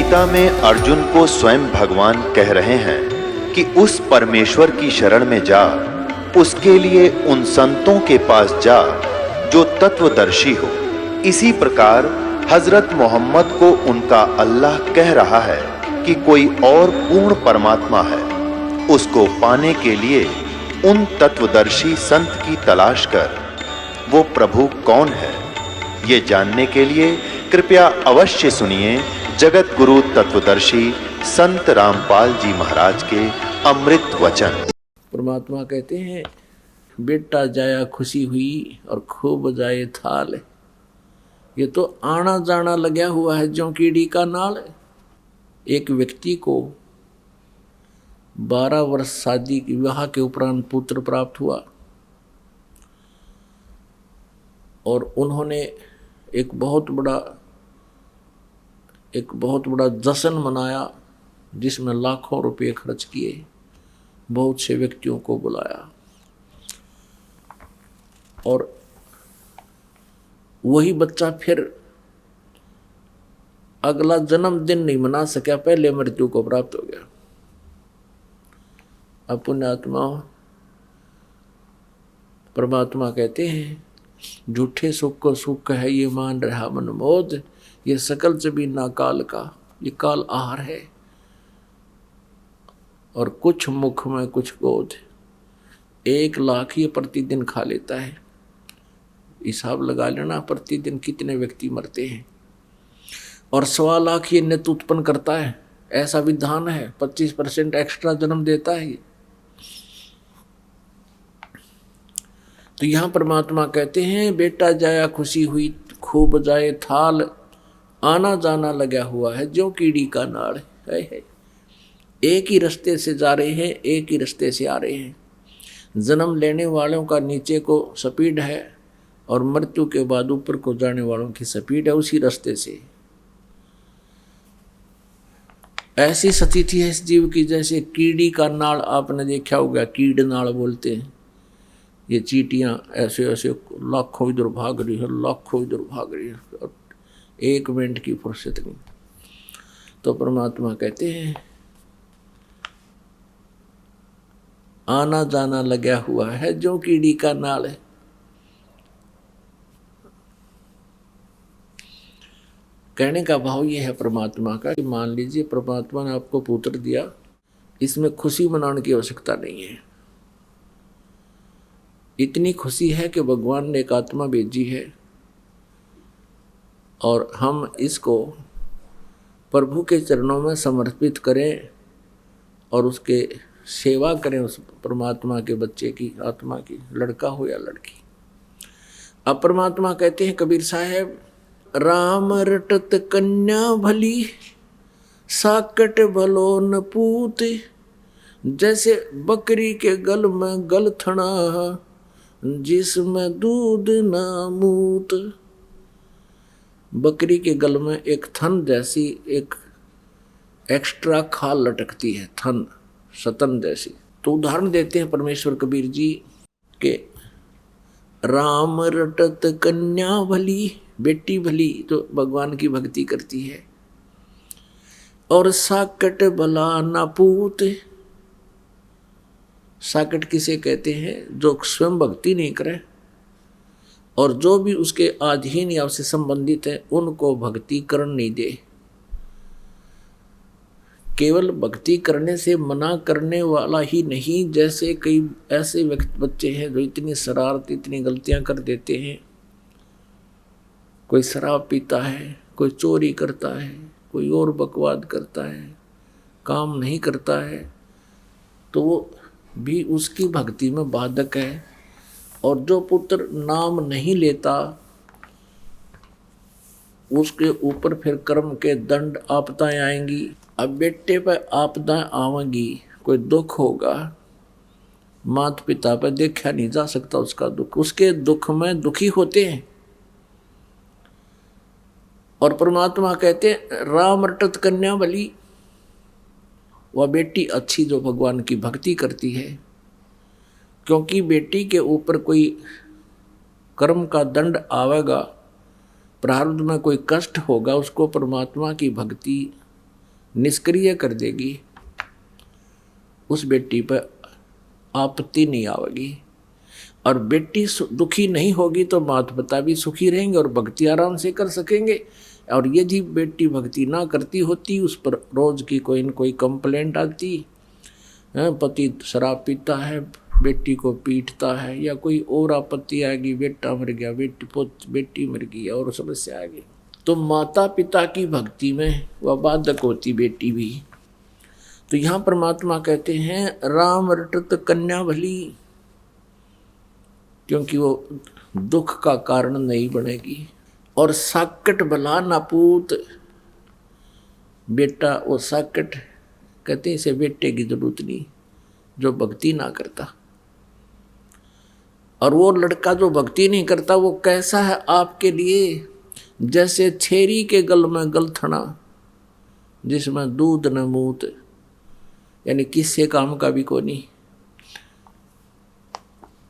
गीता में अर्जुन को स्वयं भगवान कह रहे हैं कि उस परमेश्वर की शरण में जा, उसके लिए उन संतों के पास जा जो तत्वदर्शी हो। इसी प्रकार हजरत मोहम्मद को उनका अल्लाह कह रहा है कि कोई और पूर्ण परमात्मा है। उसको पाने के लिए उन तत्वदर्शी संत की तलाश कर। वो प्रभु कौन है, ये जानने के लिए कृपया अवश्य सुनिए जगत गुरु तत्वदर्शी संत रामपाल जी महाराज के अमृत वचन। परमात्मा कहते हैं, बेटा जाया खुशी हुई और खूब जाए थाल। ये तो आना जाना लगा हुआ है ज्यों कीड़ी का नाल। एक व्यक्ति को 12 वर्ष शादी विवाह के उपरांत पुत्र प्राप्त हुआ और उन्होंने एक बहुत बड़ा जश्न मनाया जिसमें लाखों रुपए खर्च किए, बहुत से व्यक्तियों को बुलाया और वही बच्चा फिर अगला जन्मदिन नहीं मना सका, पहले मृत्यु को प्राप्त हो गया। अब पुण्यात्मा परमात्मा कहते हैं, झूठे सुख को सुख है ये मान रहा मन मोद। ये सकल जबीना काल का, ये काल आहार है और कुछ मुख में कुछ गोद। 1 लाख ये प्रतिदिन खा लेता है। हिसाब लगा लेना प्रतिदिन कितने व्यक्ति मरते हैं। और 1.25 लाख ये नित्य उत्पन्न करता है, ऐसा विधान है। 25% एक्स्ट्रा जन्म देता है ये। तो यहाँ परमात्मा कहते हैं, बेटा जाया खुशी हुई खूब जाए थाल। आना जाना लगा हुआ है जो कीड़ी का नाड़ है। एक ही रास्ते से जा रहे हैं, एक ही रास्ते से आ रहे हैं। जन्म लेने वालों का नीचे को स्पीड है और मृत्यु के बाद ऊपर को जाने वालों की स्पीड है उसी रास्ते से। ऐसी स्थिति है इस जीव की जैसे कीड़ी का नाड़। आपने देखा होगा, कीड़ नाड़ बोलते हैं। ये चींटियां ऐसे ऐसे लाखों इधर भाग रही है, लाखों इधर भाग रही है, 1 मिनट की फुर्सत नहीं। तो परमात्मा कहते हैं, आना जाना लगा हुआ है जो कीड़ी का नाल है। कहने का भाव ये है परमात्मा का कि मान लीजिए परमात्मा ने आपको पुत्र दिया, इसमें खुशी मनाने की आवश्यकता नहीं है। इतनी खुशी है कि भगवान ने एक आत्मा भेजी है और हम इसको प्रभु के चरणों में समर्पित करें और उसके सेवा करें, उस परमात्मा के बच्चे की, आत्मा की, लड़का हो या लड़की। अब परमात्मा कहते हैं कबीर साहब, राम रटत कन्या भली, साकट भलो न पूत। जैसे बकरी के गल में गल थना, जिसमें दूध न मूत। बकरी के गल में एक थन जैसी एक एक्स्ट्रा खाल लटकती है, थन सतन जैसी। तो उदाहरण देते हैं परमेश्वर कबीर जी के, राम रटत कन्या भली, बेटी भली तो भगवान की भक्ति करती है, और साकट भला ना पूत। साकट किसे कहते हैं? जो स्वयं भक्ति नहीं करे और जो भी उसके अधीन या उससे संबंधित है उनको भक्ति करने नहीं दे। केवल भक्ति करने से मना करने वाला ही नहीं, जैसे कई ऐसे बच्चे हैं जो इतनी शरारत, इतनी गलतियां कर देते हैं। कोई शराब पीता है, कोई चोरी करता है, कोई और बकवाद करता है, काम नहीं करता है, तो वो भी उसकी भक्ति में बाधक है। और जो पुत्र नाम नहीं लेता उसके ऊपर फिर कर्म के दंड आपदाएं आएंगी। अब बेटे पर आपदाएं आवेंगी, कोई दुख होगा, माता पिता पर देखा नहीं जा सकता उसका दुख, उसके दुख में दुखी होते हैं। और परमात्मा कहते हैं, राम रटत कन्या भली, वह बेटी अच्छी जो भगवान की भक्ति करती है। क्योंकि बेटी के ऊपर कोई कर्म का दंड आवेगा, प्रारब्ध में कोई कष्ट होगा, उसको परमात्मा की भक्ति निष्क्रिय कर देगी, उस बेटी पर आपत्ति नहीं आवेगी। और बेटी दुखी नहीं होगी तो माता पिता भी सुखी रहेंगे और भक्ति आराम से कर सकेंगे। और यदि बेटी भक्ति ना करती होती, उस पर रोज की कोई न कोई कंप्लेंट आती, पति शराब पीता है, बेटी को पीटता है, या कोई और आपत्ति आएगी, बेटा मर गया, बेटी मर गई और समस्या आ गई, तो माता पिता की भक्ति में वह बाधक होती बेटी भी। तो यहाँ परमात्मा कहते हैं राम रटत कन्या भली, क्योंकि वो दुख का कारण नहीं बनेगी। और साकट भला ना पूत, बेटा वो साकट कहते हैं, इसे बेटे की जरूरत नहीं जो भक्ति ना करता। और वो लड़का जो भक्ति नहीं करता वो कैसा है आपके लिए? जैसे छेरी के गल में गलथना जिसमें दूध न मूत, यानी किससे काम का भी कोई नहीं।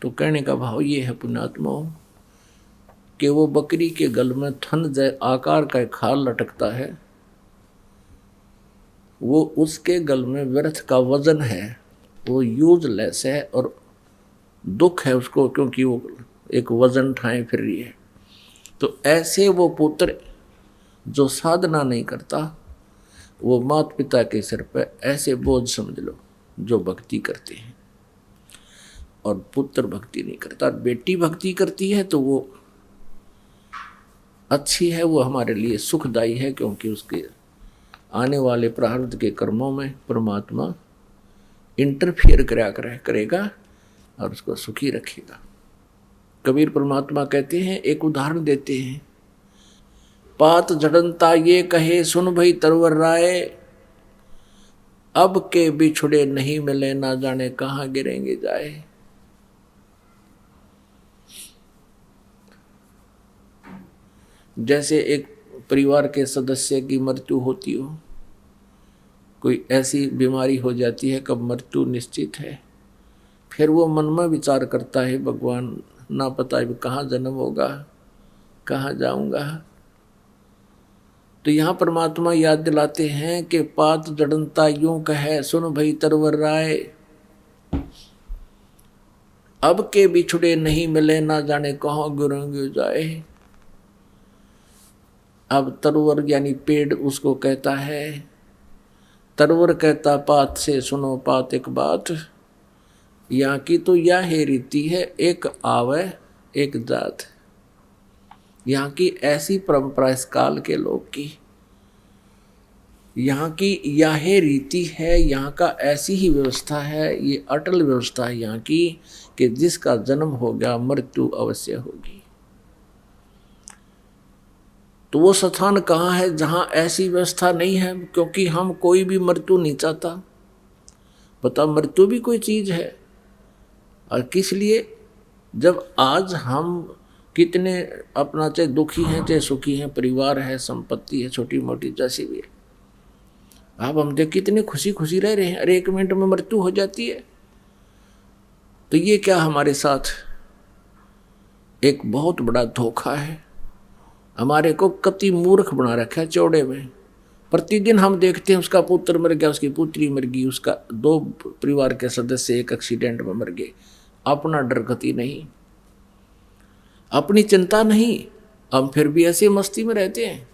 तो कहने का भाव ये है पुण्यात्माओं कि वो बकरी के गल में थन जय आकार का खाल लटकता है, वो उसके गल में व्यर्थ का वजन है, वो यूजलेस है और दुख है उसको, क्योंकि वो एक वजन उठाए फिर रही है। तो ऐसे वो पुत्र जो साधना नहीं करता, वो माता पिता के सिर पर ऐसे बोझ समझ लो जो भक्ति करते हैं। और पुत्र भक्ति नहीं करता, बेटी भक्ति करती है तो वो अच्छी है, वो हमारे लिए सुखदायी है, क्योंकि उसके आने वाले प्रारब्ध के कर्मों में परमात्मा इंटरफियर करेगा और उसको सुखी रखेगा। कबीर परमात्मा कहते हैं, एक उदाहरण देते हैं, पात जड़नता ये कहे सुन भई तरवर राय, अब के बिछुड़े नहीं मिले ना जाने कहाँ गिरेंगे जाए। जैसे एक परिवार के सदस्य की मृत्यु होती हो, कोई ऐसी बीमारी हो जाती है कब मृत्यु निश्चित है, फिर वो मन में विचार करता है भगवान ना पता है कहाँ जन्म होगा, कहाँ जाऊंगा। तो यहाँ परमात्मा याद दिलाते हैं कि पात जड़नता यूं कहे सुन भई तरवर राय, अब के बिछुड़े नहीं मिले ना जाने कहाँ गिरेंगे जाए। अब तरवर यानी पेड़ उसको कहता है, तरवर कहता पात से सुनो पात एक बात, यहाँ की तो यह है रीति है एक आवे एक जात। यहाँ की ऐसी परंपरा इस काल के लोग की, यहाँ की यह रीति है, यहाँ का ऐसी ही व्यवस्था है, ये अटल व्यवस्था है यहाँ की कि जिसका जन्म हो गया मृत्यु अवश्य होगी। तो वो स्थान कहाँ है जहाँ ऐसी व्यवस्था नहीं है? क्योंकि हम कोई भी मृत्यु नहीं चाहता। पता मृत्यु भी कोई चीज़ है, और किस लिए? जब आज हम कितने अपना चाहे दुखी हैं चाहे सुखी हैं, परिवार है, संपत्ति है, छोटी मोटी जैसी भी है, अब हम देख कितने खुशी खुशी रह रहे हैं, अरे 1 मिनट में मृत्यु हो जाती है। तो ये क्या हमारे साथ एक बहुत बड़ा धोखा है, हमारे को कति मूर्ख बना रखा है चौड़े में। प्रतिदिन हम देखते हैं उसका पुत्र मर गया, उसकी पुत्री मर गई, उसका 2 परिवार के सदस्य एक एक्सीडेंट में मर गए। अपना डर गति नहीं, अपनी चिंता नहीं, हम फिर भी ऐसी मस्ती में रहते हैं।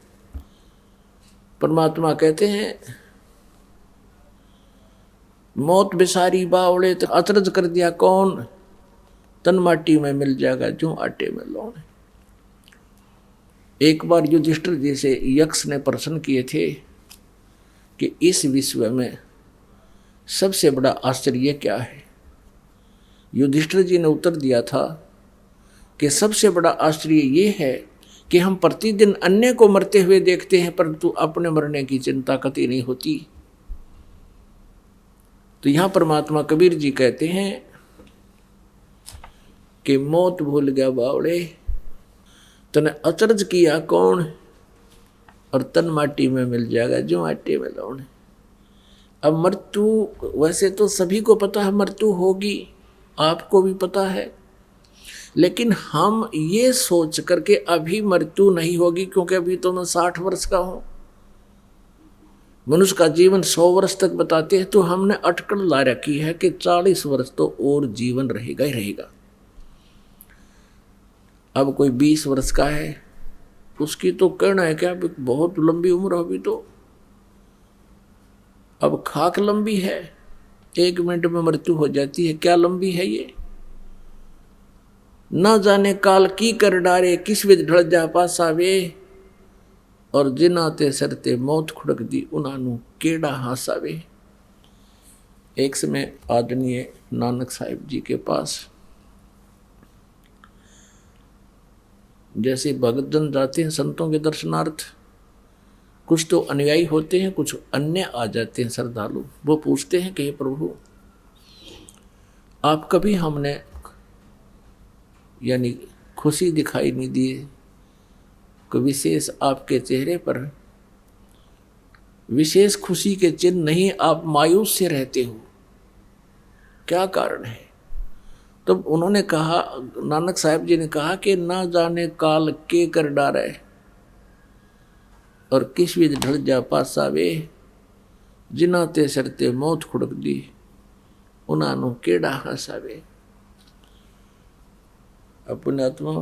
परमात्मा कहते हैं मौत बेसारी बावड़े तो अतरज कर दिया कौन, तन माटी में मिल जाएगा जो आटे में लौन। एक बार युधिष्ठिर जी से यक्ष ने प्रश्न किए थे कि इस विश्व में सबसे बड़ा आश्चर्य क्या है? युधिष्ठिर जी ने उत्तर दिया था कि सबसे बड़ा आश्चर्य ये है कि हम प्रतिदिन अन्य को मरते हुए देखते हैं, परंतु अपने मरने की चिंता कतई नहीं होती। तो यहाँ परमात्मा कबीर जी कहते हैं कि मौत भूल गया बावड़े, तने अचरज किया कौन, और तन माटी में मिल जाएगा जो आटे में लौन। अब मृत्यु वैसे तो सभी को पता है मृत्यु होगी, आपको भी पता है, लेकिन हम ये सोच करके अभी मृत्यु नहीं होगी क्योंकि अभी तो मैं 60 वर्ष का हूं, मनुष्य का जीवन 100 वर्ष तक बताते हैं, तो हमने अटकल ला रखी है कि 40 वर्ष तो और जीवन रहेगा ही रहेगा। अब कोई 20 वर्ष का है, उसकी तो कहना है क्या बहुत लंबी उम्र अभी तो। अब खाक लंबी है, 1 मिनट में मृत्यु हो जाती है, क्या लंबी है ये। ना जाने काल की कर डारे, किस विध ढल जा पासा वे, और जिनाते सरते मौत खुड़क दी, उन्हानू केड़ा हासावे। एक समय आदरणीय नानक साहिब जी के पास जैसे भगत जन जाते हैं संतों के दर्शनार्थ, कुछ तो अनुयायी होते हैं, कुछ अन्य आ जाते हैं श्रद्धालु। वो पूछते हैं कि हे प्रभु, आप कभी हमने यानी खुशी दिखाई नहीं दी, कोई विशेष आपके चेहरे पर विशेष खुशी के चिन्ह नहीं, आप मायूस से रहते हो, क्या कारण है। तो उन्होंने कहा, नानक साहब जी ने कहा कि ना जाने काल के कर डारे, और किस विध ढल जा पासा वे, जिनाते सरते मौत खुड़क दी, उन्हानू केड़ा हसावे। अपने आत्मा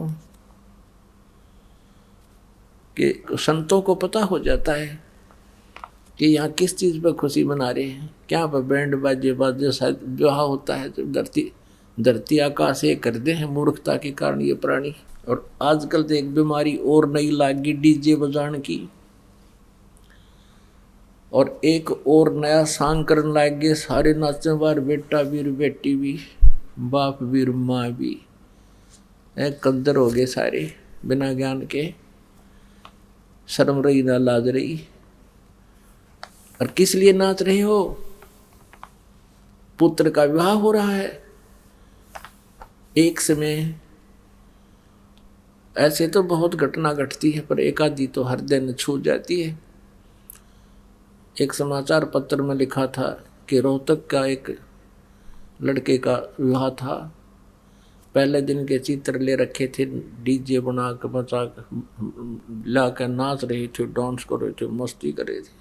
के संतों को पता हो जाता है कि यहाँ किस चीज़ पर खुशी मना रहे हैं, क्या पर बैंड बाजे बाजे शायद विवाह होता है तो धरती आकाश एक कर दे हैं मूर्खता के कारण ये प्राणी। और आजकल तो एक बीमारी और नई लागी डीजे बजाने की, और एक और नया सांग करने लग गए सारे नाचने वाले, बेटा भी बेटी भी, बाप भी माँ भी, कंदर हो गए सारे बिना ज्ञान के, शर्म रही ना लाज रही। और किस लिए नाच रहे हो, पुत्र का विवाह हो रहा है। एक समय ऐसे तो बहुत घटना घटती है, पर एक आधी तो हर दिन छू जाती है। एक समाचार पत्र में लिखा था कि रोहतक का एक लड़के का विवाह था। पहले दिन के चित्र ले रखे थे, डीजे बना कर बचा ला कर नाच रहे थे, डांस कर रहे थे, मस्ती कर रहे थे।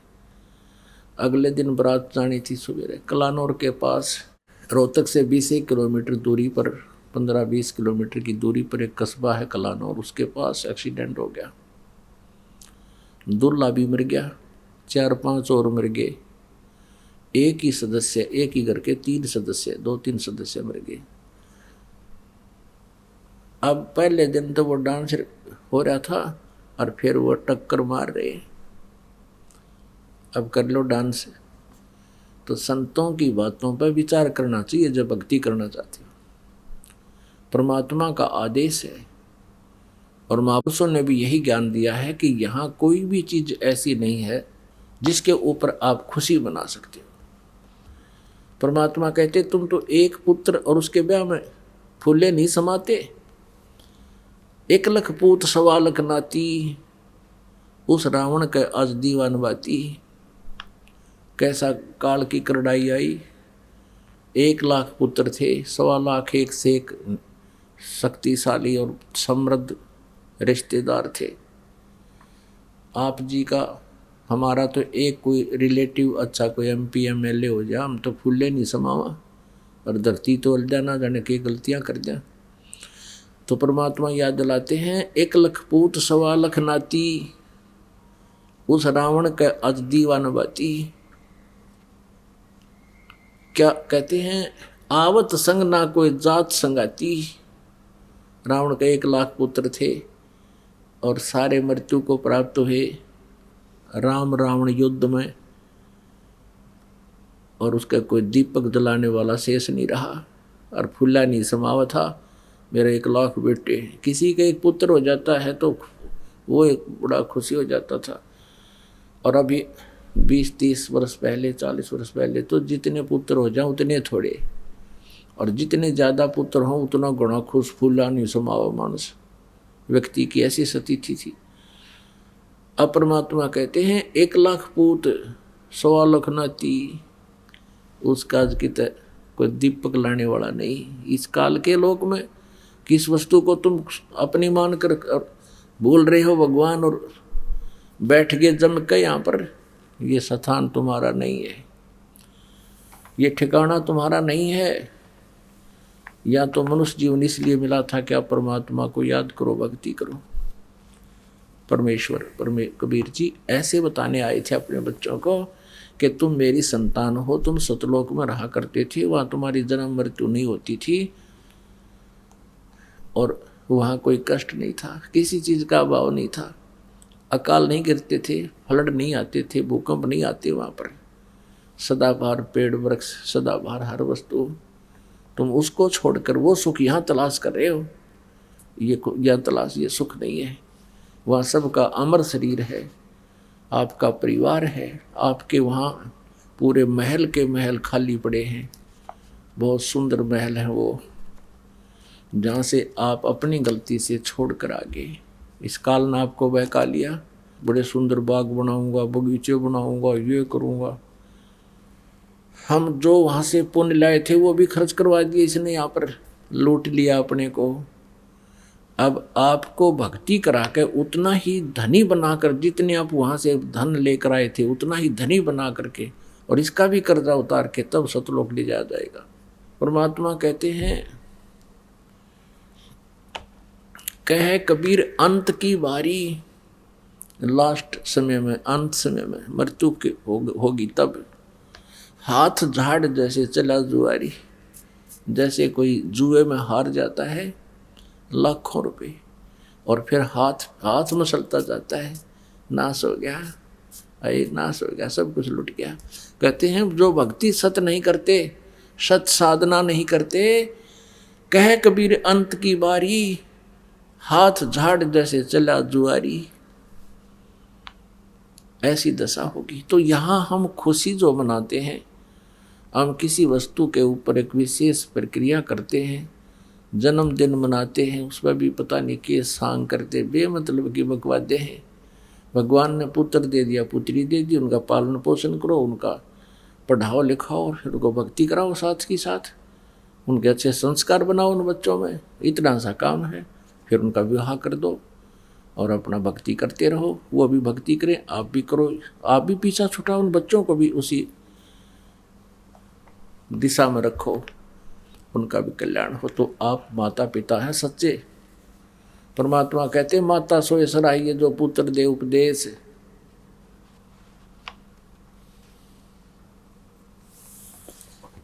अगले दिन बारात जानी थी सवेरे। कलानौर के पास रोहतक से 20 किलोमीटर दूरी पर, 15-20 किलोमीटर की दूरी पर एक कस्बा है कलानौर, उसके पास एक्सीडेंट हो गया। दूल्हा भी मर गया, 4-5 और मर गए। एक ही सदस्य, एक ही घर के 3 सदस्य, 2-3 सदस्य मर गए। अब पहले दिन तो वो डांस हो रहा था और फिर वो टक्कर मार रहे, अब कर लो डांस। तो संतों की बातों पर विचार करना चाहिए जब भक्ति करना चाहते हो। परमात्मा का आदेश है, और महापुरुषों ने भी यही ज्ञान दिया है कि यहाँ कोई भी चीज ऐसी नहीं है जिसके ऊपर आप खुशी मना सकते हो। परमात्मा कहते तुम तो एक पुत्र और उसके ब्याह में फूले नहीं समाते, 1 लाख पूत 1.25 लाख नाती, उस रावण के आज दीवान बाती। कैसा काल की करड़ाई आई, 1 लाख पुत्र थे, 1.25 लाख एक से एक शक्तिशाली और समृद्ध रिश्तेदार थे। आप जी का हमारा तो एक कोई रिलेटिव अच्छा कोई MP MLA हो जाए, हम तो फूले नहीं समावा, और धरती तो उल्टा ना जाने की गलतियां कर दें। तो परमात्मा याद दिलाते हैं 1 लाख पूत 1.25 लाख नाती, उस रावण के आज दीवान बाती। क्या कहते हैं, आवत संग ना कोई जात संगाती। रावण के 1 लाख पुत्र थे और सारे मृत्यु को प्राप्त हुए राम रावण युद्ध में, और उसका कोई दीपक जलाने वाला शेष नहीं रहा, और फूला नहीं समावा था। मेरा 1 लाख बेटे, किसी का एक पुत्र हो जाता है तो वो एक बड़ा खुशी हो जाता था। और अभी 20-30 वर्ष पहले, 40 वर्ष पहले तो जितने पुत्र हो जाए उतने थोड़े, और जितने ज़्यादा पुत्र हों उतना गुणा खुश फूला नहीं समावा मानस। व्यक्ति की ऐसी स्थिति थी। अब परमात्मा कहते हैं 1 लाख पूत 1.25 लाख नाती, उस काज की कोई दीपक लाने वाला नहीं। इस काल के लोक में किस वस्तु को तुम अपनी मान कर बोल रहे हो भगवान, और बैठ गए जम के यहाँ पर ये स्थान तुम्हारा नहीं है, ये ठिकाना तुम्हारा नहीं है। या तो मनुष्य जीवन इसलिए मिला था कि आप परमात्मा को याद करो, भक्ति करो। परमेश्वर कबीर जी ऐसे बताने आए थे अपने बच्चों को कि तुम मेरी संतान हो, तुम सतलोक में रहा करते थे, वहाँ तुम्हारी जन्म मृत्यु नहीं होती थी और वहाँ कोई कष्ट नहीं था, किसी चीज़ का अभाव नहीं था, अकाल नहीं गिरते थे, फ्लड नहीं आते थे, भूकंप नहीं आते वहाँ पर, सदाबहार पेड़ वृक्ष, सदाबहार हर वस्तु। तुम उसको छोड़कर वो सुख यहाँ तलाश कर रहे हो, यह तलाश, ये सुख नहीं है। वहाँ सबका अमर शरीर है, आपका परिवार है, आपके वहाँ पूरे महल के महल खाली पड़े हैं, बहुत सुंदर महल हैं वो, जहाँ से आप अपनी गलती से छोड़ कर आ गए। इस काल ने आपको बहका लिया, बड़े सुंदर बाग बनाऊंगा, बगीचे बनाऊंगा, ये करूंगा। हम जो वहाँ से पुण्य लाए थे वो भी खर्च करवा दिए इसने, यहाँ पर लूट लिया अपने को। अब आपको भक्ति करा के उतना ही धनी बनाकर, जितने आप वहाँ से धन लेकर आए थे उतना ही धनी बना करके और इसका भी कर्जा उतार के तब सतलोक ले जाया जाएगा। परमात्मा कहते हैं, कहे कबीर अंत की बारी, लास्ट समय में, अंत समय में मृत्यु की होगी तब, हाथ झाड़ जैसे चला जुआरी। जैसे कोई जुए में हार जाता है लाखों रुपए और फिर हाथ मसलता जाता है, नाश हो गया, अरे नाश हो गया, सब कुछ लुट गया। कहते हैं जो भक्ति सत नहीं करते, सत साधना नहीं करते, कहे कबीर अंत की बारी, हाथ झाड़ जैसे चला जुआरी, ऐसी दशा होगी। तो यहाँ हम खुशी जो मनाते हैं, हम किसी वस्तु के ऊपर एक विशेष प्रक्रिया करते हैं, जन्मदिन मनाते हैं, उस पर भी पता नहीं किए सांग करते, बेमतलब की बकवादे हैं। भगवान ने पुत्र दे दिया, पुत्री दे दी, उनका पालन पोषण करो, उनका पढ़ाओ लिखाओ, फिर उनको भक्ति कराओ साथ के साथ, उनके अच्छे संस्कार बनाओ उन बच्चों में, इतना सा काम है। फिर उनका विवाह कर दो और अपना भक्ति करते रहो, वो भी भक्ति करें, आप भी करो, आप भी पीछा छुटाओ, उन बच्चों को भी उसी दिशा में रखो, उनका भी कल्याण हो। तो आप माता पिता हैं सच्चे। परमात्मा कहते माता सोए सराहिए जो पुत्र दे उपदेश।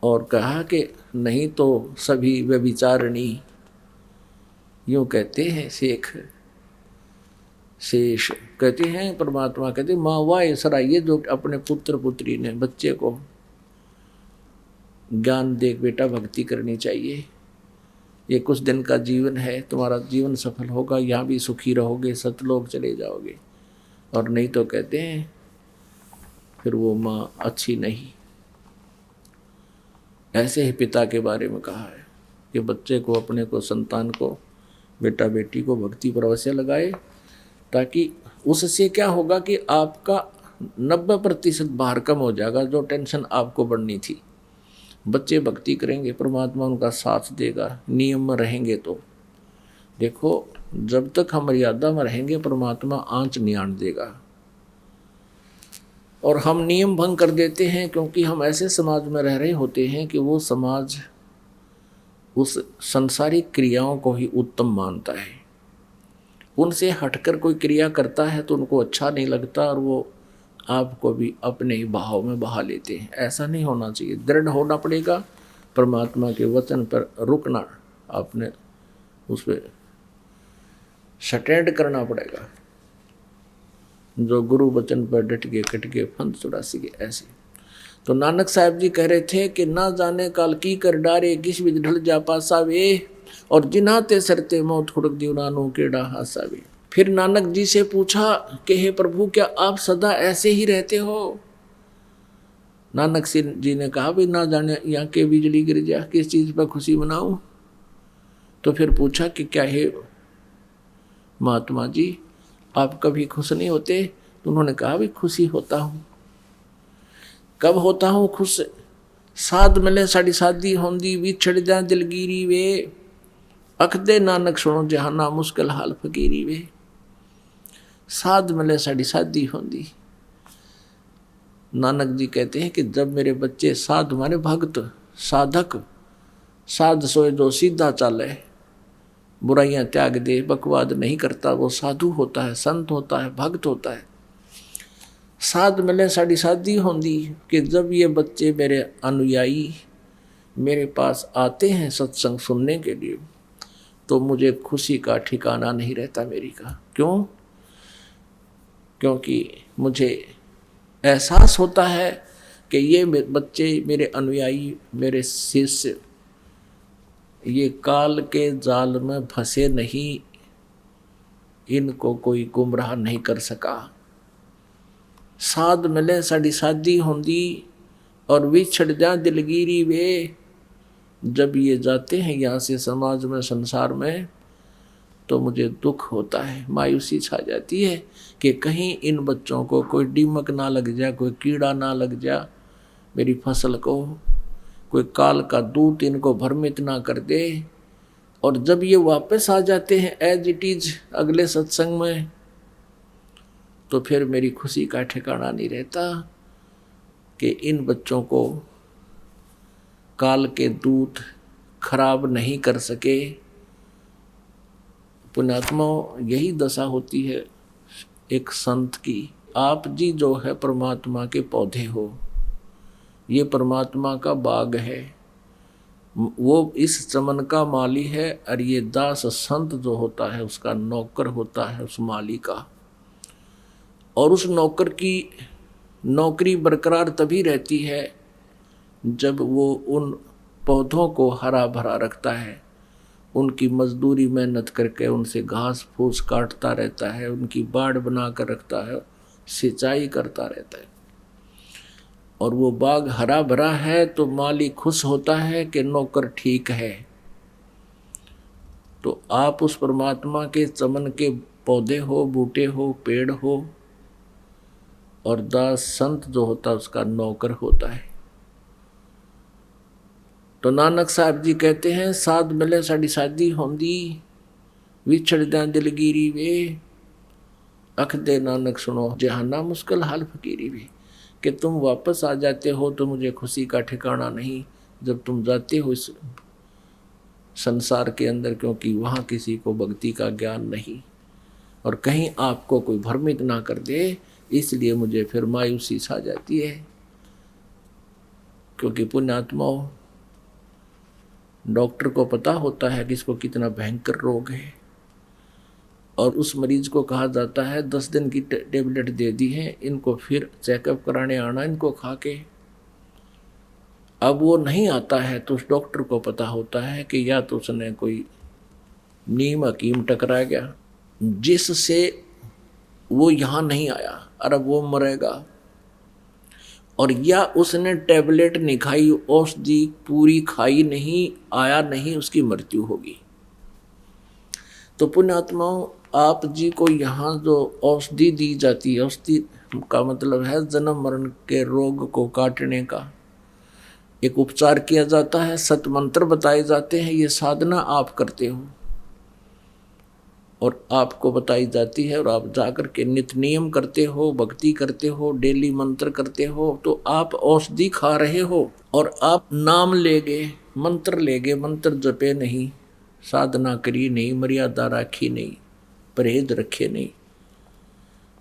और कहा कि नहीं तो सभी व्यभिचारिणी, यूँ कहते हैं शेष कहते हैं, परमात्मा कहते माँ वाए सराहिए जो अपने पुत्र पुत्री ने, बच्चे को ज्ञान देख बेटा भक्ति करनी चाहिए, ये कुछ दिन का जीवन है, तुम्हारा जीवन सफल होगा, यहाँ भी सुखी रहोगे, सतलोक चले जाओगे। और नहीं तो कहते हैं फिर वो माँ अच्छी नहीं। ऐसे ही पिता के बारे में कहा है कि बच्चे को, अपने को, संतान को, बेटा बेटी को भक्ति पर अवश्य लगाए, ताकि उससे क्या होगा कि आपका 90% भार कम हो जाएगा, जो टेंशन आपको बढ़नी थी। बच्चे भक्ति करेंगे, परमात्मा उनका साथ देगा, नियम में रहेंगे। तो देखो जब तक हम मर्यादा में रहेंगे परमात्मा आंच नहीं आने देगा। और हम नियम भंग कर देते हैं क्योंकि हम ऐसे समाज में रह रहे होते हैं कि वो समाज उस संसारिक क्रियाओं को ही उत्तम मानता है। उनसे हटकर कोई क्रिया करता है तो उनको अच्छा नहीं लगता और वो आपको भी अपने ही बहाव में बहा लेते हैं। ऐसा नहीं होना चाहिए, दृढ़ होना पड़ेगा, परमात्मा के वचन पर रुकना, आपने उस पर स्टैंड करना पड़ेगा। जो गुरु वचन पर डट के कट के फंद 84 के ऐसे। तो नानक साहब जी कह रहे थे कि ना जाने काल की कर डारे, किस विध ढल जा पासा वे, और जिनाते सरते मौत खुड़क दीवानों केड़ा हासा वे। फिर नानक जी से पूछा कि हे प्रभु क्या आप सदा ऐसे ही रहते हो? नानक जी ने कहा भी ना जाने यहाँ के बिजली गिर जा, किस चीज़ पर खुशी मनाऊं। तो फिर पूछा कि क्या हे महात्मा जी आप कभी खुश नहीं होते? तो उन्होंने कहा भी खुशी होता हूँ। कब होता हूँ खुश? साध मिले साड़ी शादी होंदी, बिछड़ जाए दिलगिरी वे, अख दे नानक सुनो जहाना मुश्किल हाल फकीरी वे। साध मिले साड़ी शादी होंदी, नानक जी कहते हैं कि जब मेरे बच्चे साध माने भक्त साधक, साध सोए जो सीधा चाले, बुराइयां त्याग दे, बकवाद नहीं करता, वो साधु होता है, संत होता है, भक्त होता है। साध मिले साड़ी शादी होंगी कि जब ये बच्चे मेरे अनुयायी मेरे पास आते हैं सत्संग सुनने के लिए, तो मुझे खुशी का ठिकाना नहीं रहता मेरी का। क्यों? क्योंकि मुझे एहसास होता है कि ये बच्चे मेरे अनुयायी, मेरे शिष्य, ये काल के जाल में फंसे नहीं, इनको कोई गुमराह नहीं कर सका। साध मिले साड़ी शादी होंगी और विछड़ जा दिलगिरी वे। जब ये जाते हैं यहाँ से समाज में, संसार में, तो मुझे दुख होता है, मायूसी छा जाती है कि कहीं इन बच्चों को कोई दीमक ना लग जाए, कोई कीड़ा ना लग जाए मेरी फसल को, कोई काल का दूत इनको भ्रमित ना कर दे। और जब ये वापस आ जाते हैं एज इट इज अगले सत्संग में, तो फिर मेरी खुशी का ठिकाना नहीं रहता कि इन बच्चों को काल के दूत खराब नहीं कर सके। पुण्यात्मा, यही दशा होती है एक संत की। आप जी जो है परमात्मा के पौधे हो, ये परमात्मा का बाग है, वो इस चमन का माली है, और ये दास संत जो होता है उसका नौकर होता है उस माली का। और उस नौकर की नौकरी बरकरार तभी रहती है जब वो उन पौधों को हरा भरा रखता है, उनकी मजदूरी मेहनत करके उनसे घास फूस काटता रहता है, उनकी बाड़ बना कर रखता है, सिंचाई करता रहता है, और वो बाग हरा भरा है तो माली खुश होता है कि नौकर ठीक है। तो आप उस परमात्मा के चमन के पौधे हो, बूटे हो, पेड़ हो, और दास संत जो होता है उसका नौकर होता है। तो नानक साहब जी कहते हैं, साध मिले साड़ी शादी होंदी, विछड़ दें दिलगिरी वे, अख दे नानक सुनो जहाना मुश्किल हाल फकीरी वे। कि तुम वापस आ जाते हो तो मुझे खुशी का ठिकाना नहीं जब तुम जाते हो इस संसार के अंदर, क्योंकि वहाँ किसी को भक्ति का ज्ञान नहीं, और कहीं आपको कोई भ्रमित ना कर दे, इसलिए मुझे फिर मायूसी छा जाती है। क्योंकि पुण्यात्माओं, डॉक्टर को पता होता है कि इसको कितना भयंकर रोग है, और उस मरीज को कहा जाता है 10 दिन की टेबलेट दे दी है, इनको फिर चेकअप कराने आना, इनको खा के। अब वो नहीं आता है तो उस डॉक्टर को पता होता है कि या तो उसने कोई नीम हकीम टकरा गया जिससे वो यहाँ नहीं आया और अब वो मरेगा, और या उसने टेबलेट नहीं खाई, औषधि पूरी खाई नहीं, आया नहीं, उसकी मृत्यु होगी। तो पुण्यात्माओं, आप जी को यहाँ जो औषधि दी जाती है, औषधि का मतलब है जन्म मरण के रोग को काटने का एक उपचार किया जाता है, सतमंत्र बताए जाते हैं, ये साधना आप करते हो और आपको बताई जाती है, और आप जाकर के नित्य नियम करते हो, भक्ति करते हो, डेली मंत्र करते हो, तो आप औषधि खा रहे हो और आप नाम लेगे, मंत्र लेगे, मंत्र जपे नहीं, साधना करी नहीं, मर्यादा राखी नहीं, परहेज रखे नहीं,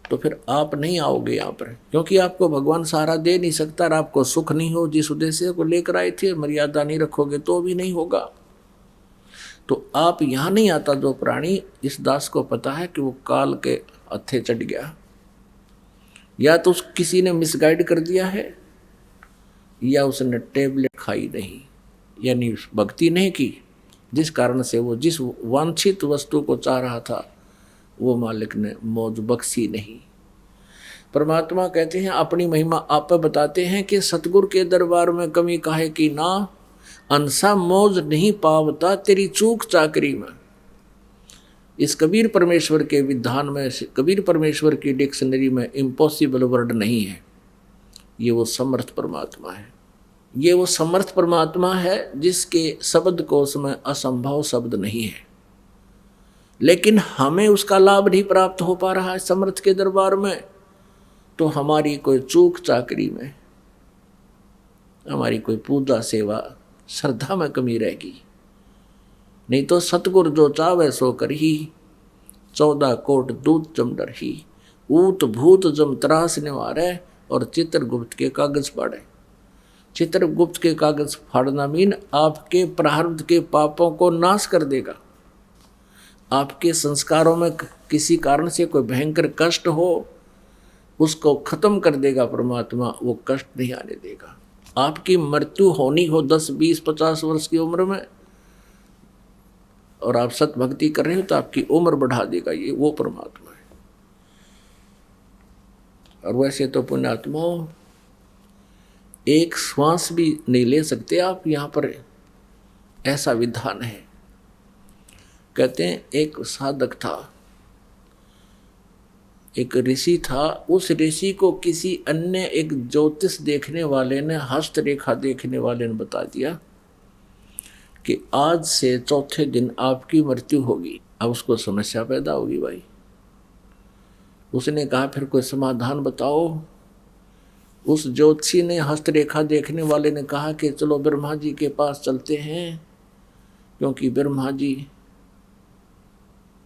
तो फिर आप नहीं आओगे यहाँ पर, क्योंकि आपको भगवान सहारा दे नहीं सकता, और आपको सुख नहीं हो जिस उद्देश्य को लेकर आए थे, मर्यादा नहीं रखोगे तो भी नहीं होगा। तो आप यहाँ नहीं आता जो प्राणी, इस दास को पता है कि वो काल के हत्थे चढ़ गया, या तो किसी ने मिसगाइड कर दिया है, या उसने टेबलेट खाई नहीं, यानी भक्ति नहीं की, जिस कारण से वो जिस वांछित वस्तु को चाह रहा था वो मालिक ने मौज बख्शी नहीं। परमात्मा कहते हैं, अपनी महिमा आप बताते हैं कि सतगुरु के दरबार में कमी काहे की ना, अंसा मौज नहीं पावता तेरी चूक चाकरी में। इस कबीर परमेश्वर के विधान में, कबीर परमेश्वर की डिक्शनरी में इम्पॉसिबल वर्ड नहीं है, ये वो समर्थ परमात्मा है, ये वो समर्थ परमात्मा है जिसके शब्द कोश में असंभव शब्द नहीं है। लेकिन हमें उसका लाभ नहीं प्राप्त हो पा रहा है समर्थ के दरबार में, तो हमारी कोई चूक चाकरी में, हमारी कोई पूजा सेवा श्रद्धा में कमी रहेगी। नहीं तो सतगुर जो चावे सो करही, 14 कोट दूत जम डरही। ऊत भूत जम त्रास निवारे और चित्रगुप्त के कागज फाड़े। चित्रगुप्त के कागज फाड़ना मीन आपके प्रारब्ध के पापों को नाश कर देगा। आपके संस्कारों में किसी कारण से कोई भयंकर कष्ट हो, उसको खत्म कर देगा परमात्मा, वो कष्ट नहीं आने देगा। आपकी मृत्यु होनी हो 10, 20, 50 वर्ष की उम्र में और आप सत भक्ति कर रहे हो तो आपकी उम्र बढ़ा देगा, ये वो परमात्मा है। और वैसे तो पुण्यात्मा एक श्वास भी नहीं ले सकते आप, यहाँ पर ऐसा विधान है। कहते हैं एक साधक था, एक ऋषि था। उस ऋषि को किसी अन्य एक ज्योतिष देखने वाले ने, हस्तरेखा देखने वाले ने बता दिया कि आज से चौथे दिन आपकी मृत्यु होगी। अब उसको समस्या पैदा होगी भाई। उसने कहा फिर कोई समाधान बताओ। उस ज्योतिषी ने, हस्तरेखा देखने वाले ने कहा कि चलो ब्रह्मा जी के पास चलते हैं, क्योंकि ब्रह्मा जी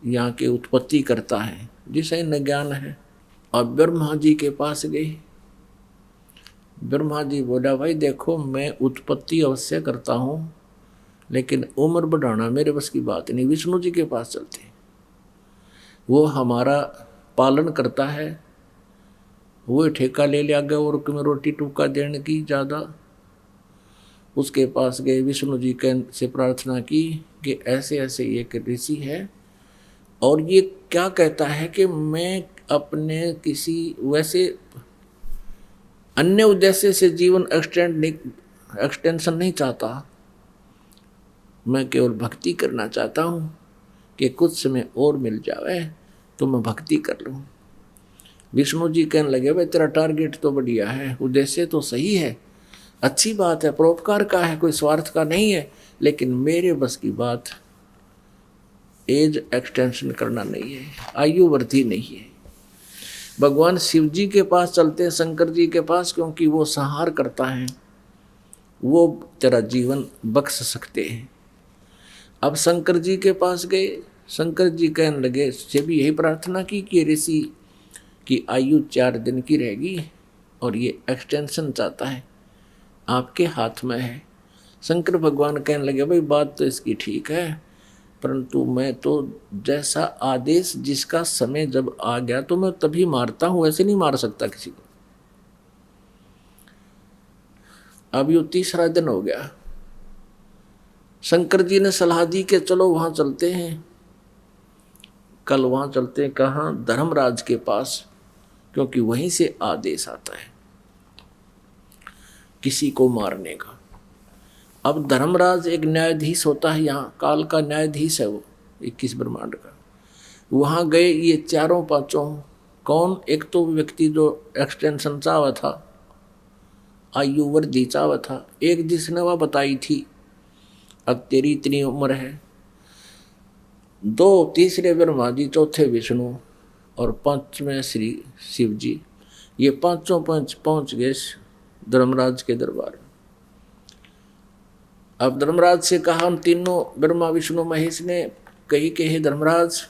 यहाँ की उत्पत्ति करता है, जिसे न ज्ञान है। और ब्रह्मा जी के पास गई। ब्रह्मा जी बोला भाई देखो, मैं उत्पत्ति अवश्य करता हूँ, लेकिन उम्र बढ़ाना मेरे बस की बात नहीं। विष्णु जी के पास चलते हैं, वो हमारा पालन करता है, वो ठेका ले लिया गया और तुम्हें रोटी टुका देने की ज़्यादा। उसके पास गए, विष्णु जी से प्रार्थना की कि ऐसे ऐसे एक ऋषि है और ये क्या कहता है कि मैं अपने किसी वैसे अन्य उद्देश्य से जीवन एक्सटेंशन नहीं चाहता, मैं केवल भक्ति करना चाहता हूँ कि कुछ समय और मिल जाए तो मैं भक्ति कर लूँ। विष्णु जी कहने लगे भाई तेरा टारगेट तो बढ़िया है, उद्देश्य तो सही है, अच्छी बात है, परोपकार का है, कोई स्वार्थ का नहीं है, लेकिन मेरे बस की बात एज एक्सटेंशन करना नहीं है, आयु वृद्धि नहीं है। भगवान शिव जी के पास चलते हैं, शंकर जी के पास, क्योंकि वो संहार करता है, वो तेरा जीवन बख्श सकते हैं। अब शंकर जी के पास गए। शंकर जी कहने लगे, से भी यही प्रार्थना की कि ऋषि की आयु 4 दिन की रहेगी और ये एक्सटेंशन चाहता है, आपके हाथ में है। शंकर भगवान कहने लगे भाई बात तो इसकी ठीक है, परंतु मैं तो जैसा आदेश, जिसका समय जब आ गया तो मैं तभी मारता हूँ, ऐसे नहीं मार सकता किसी को। अब ये 3रा दिन हो गया। शंकर जी ने सलाह दी कि चलो वहां चलते हैं, कल वहां चलते हैं। कहाँ? धर्मराज के पास, क्योंकि वहीं से आदेश आता है किसी को मारने का। अब धर्मराज एक न्यायाधीश होता है, यहाँ काल का न्यायाधीश है वो, 21 ब्रह्मांड का। वहाँ गए ये 4-5 कौन? एक तो व्यक्ति जो एक्सटेंशन चाहवा था, आयु वृद्धि चाहवा था, एक जिसने वह बताई थी अब तेरी इतनी उम्र है, 2 तीसरे ब्रह्मा जी, चौथे विष्णु और 5वें श्री शिव जी। ये 5 पहुंच गए धर्मराज के दरबार में। अब धर्मराज से कहा, हम तीनों ब्रह्मा विष्णु महेश ने कही कि हे धर्मराज,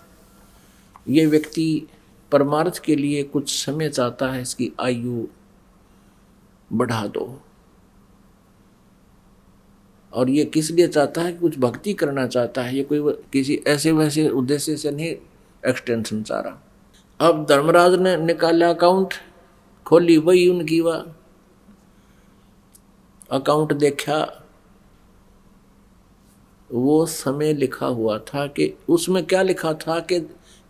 ये व्यक्ति परमार्थ के लिए कुछ समय चाहता है, इसकी आयु बढ़ा दो। और ये किस लिए चाहता है? कुछ भक्ति करना चाहता है, ये कोई किसी ऐसे वैसे उद्देश्य से नहीं एक्सटेंशन चाह रहा। अब धर्मराज ने निकाला अकाउंट, खोली वही उनकी वह अकाउंट, देखा वो समय लिखा हुआ था कि उसमें क्या लिखा था कि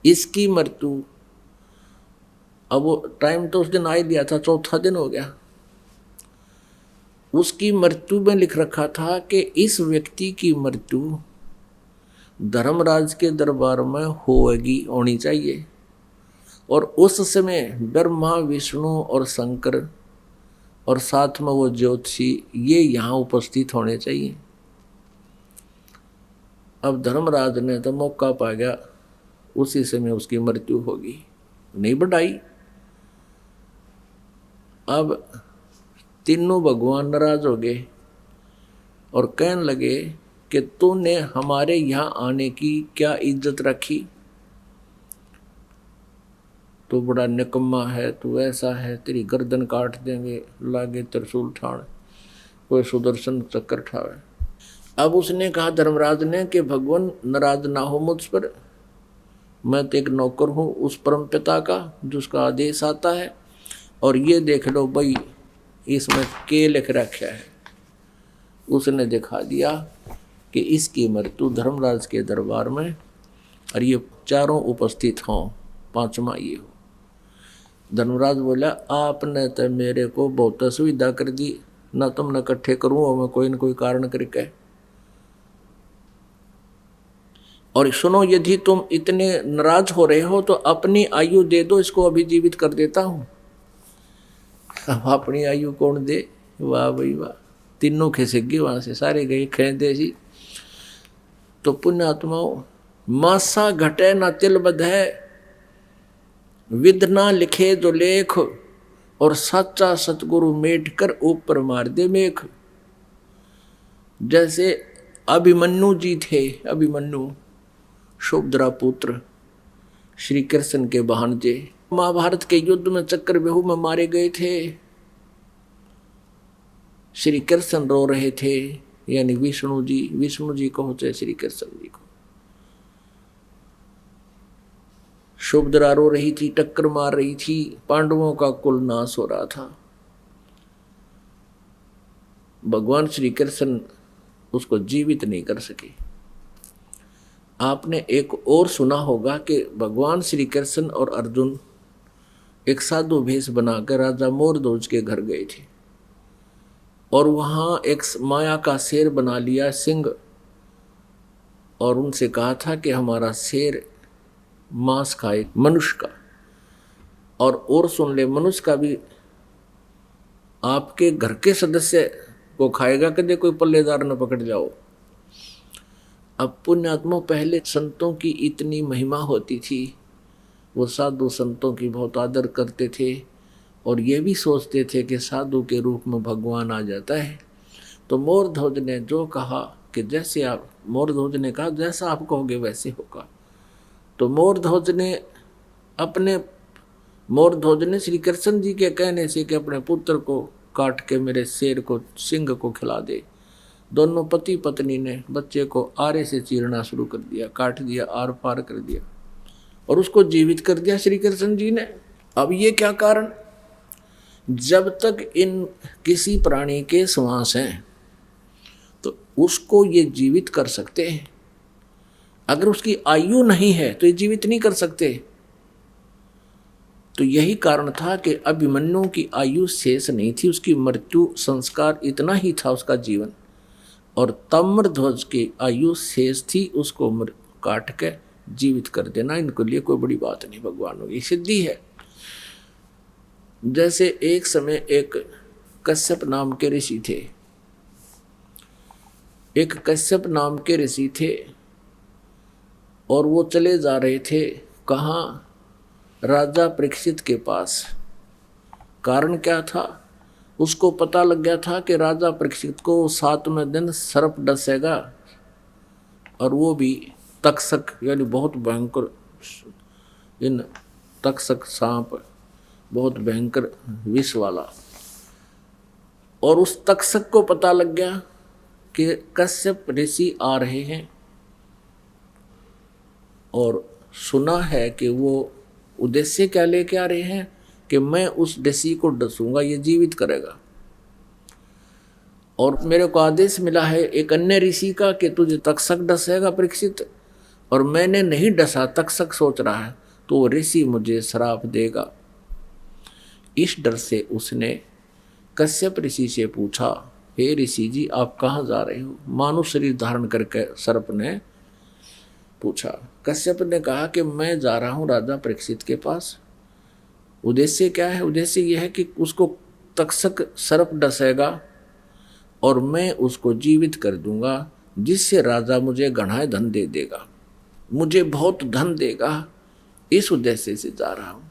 इसकी मृत्यु, अब वो टाइम तो उस दिन आ ही दिया था, 4था दिन हो गया। उसकी मृत्यु में लिख रखा था कि इस व्यक्ति की मृत्यु धर्मराज के दरबार में होनी चाहिए, और उस समय ब्रह्मा विष्णु और शंकर और साथ में वो ज्योतिषी ये यहाँ उपस्थित होने चाहिए। अब धर्मराज ने तो मौका पा गया, उसी समय उसकी मृत्यु होगी, नहीं बढ़ाई। अब तीनों भगवान नाराज हो गए और कहने लगे कि तूने हमारे यहाँ आने की क्या इज्जत रखी, तू बड़ा निकम्मा है, तू ऐसा है, तेरी गर्दन काट देंगे, लागे त्रिशूल ठाड़, कोई सुदर्शन चक्कर ठावे। अब उसने कहा धर्मराज ने कि भगवान नाराज ना हो मुझ पर, मैं तो एक नौकर हूँ उस परम पिता का जिसका आदेश आता है, और ये देख लो भाई इसमें के लिख रखा है। उसने दिखा दिया कि इसकी मृत्यु धर्मराज के दरबार में, और ये चारों उपस्थित हों, पांचवा ये हो। धर्मराज बोला आपने तो मेरे को बहुत सुविधा कर दी, ना तुमने इकट्ठे करूँ और मैं कोई न कोई कारण करके। और सुनो, यदि तुम इतने नाराज हो रहे हो तो अपनी आयु दे दो, इसको अभी जीवित कर देता हूँ। अब अपनी आयु कौन दे? वाह भाई वाह, तीनों खिसक गए वहां से, सारे गए खेदे सी। तो पुण्यात्माओं, मासा घटे ना तिल बधे, विद ना लिखे जो लेख, और सच्चा सतगुरु मेट कर ऊपर मार दे मेख। जैसे अभिमन्यु जी थे, अभिमन्यु शुभद्रा पुत्र श्री कृष्ण के भांजे, महाभारत के युद्ध में चक्रव्यूह में मारे गए थे। श्री कृष्ण रो रहे थे, यानी विष्णु जी को होते श्री कृष्ण जी को। शुभद्रा रो रही थी, टक्कर मार रही थी, पांडवों का कुल नाश हो रहा था। भगवान श्री कृष्ण उसको जीवित नहीं कर सके। आपने एक और सुना होगा कि भगवान श्री कृष्ण और अर्जुन एक साधु भेष बनाकर राजा मोरध्वज के घर गए थे, और वहां एक माया का शेर बना लिया, सिंह, और उनसे कहा था कि हमारा शेर मांस खाए मनुष्य का, और सुन ले, मनुष्य का भी आपके घर के सदस्य को खाएगा, कदे कोई पल्लेदार न पकड़ जाओ। अब पुण्यात्मा, पहले संतों की इतनी महिमा होती थी, वो साधु संतों की बहुत आदर करते थे, और ये भी सोचते थे कि साधु के रूप में भगवान आ जाता है। तो मोरध्वज ने जो कहा कि जैसे आप, मोरध्वज ने कहा जैसा आप कहोगे वैसे होगा। तो मोरध्वज ने श्री कृष्ण जी के कहने से कि अपने पुत्र को काट के मेरे शेर को, सिंह को खिला दे। दोनों पति पत्नी ने बच्चे को आरे से चीरना शुरू कर दिया, काट दिया, आर पार कर दिया, और उसको जीवित कर दिया श्री कृष्ण जी ने। अब ये क्या कारण? जब तक इन किसी प्राणी के श्वास हैं तो उसको ये जीवित कर सकते हैं, अगर उसकी आयु नहीं है तो ये जीवित नहीं कर सकते। तो यही कारण था कि अभिमन्यु की आयु शेष नहीं थी, उसकी मृत्यु संस्कार इतना ही था उसका जीवन, और ताम्रध्वज की आयु शेष थी, उसको काट के जीवित कर देना इनके लिए कोई बड़ी बात नहीं, भगवानों की सिद्धि है। जैसे एक समय एक कश्यप नाम के ऋषि थे, एक कश्यप नाम के ऋषि थे, और वो चले जा रहे थे कहाँ? राजा परीक्षित के पास। कारण क्या था? उसको पता लग गया था कि राजा परीक्षित को 7वें दिन सर्प डसेगा, और वो भी तक्षक, यानी बहुत भयंकर, इन तक्षक सांप बहुत भयंकर विष वाला। और उस तक्षक को पता लग गया कि कश्यप ऋषि आ रहे हैं, और सुना है कि वो उद्देश्य क्या लेके आ रहे हैं कि मैं उस ऋषि को डसूंगा, ये जीवित करेगा। और मेरे को आदेश मिला है एक अन्य ऋषि का कि तुझे तक्षक डसेगा परीक्षित, और मैंने नहीं डसा, तक्षक सोच रहा है, तो वो ऋषि मुझे श्राप देगा। इस डर से उसने कश्यप ऋषि से पूछा, हे ऋषि जी आप कहाँ जा रहे हो? मानव शरीर धारण करके सर्प ने पूछा। कश्यप ने कहा कि मैं जा रहा हूँ राजा परीक्षित के पास। उद्देश्य क्या है? उद्देश्य यह है कि उसको तक्षक सर्प डसेगा और मैं उसको जीवित कर दूंगा, जिससे राजा मुझे घना धन दे देगा, मुझे बहुत धन देगा। इस उद्देश्य से जा रहा हूं।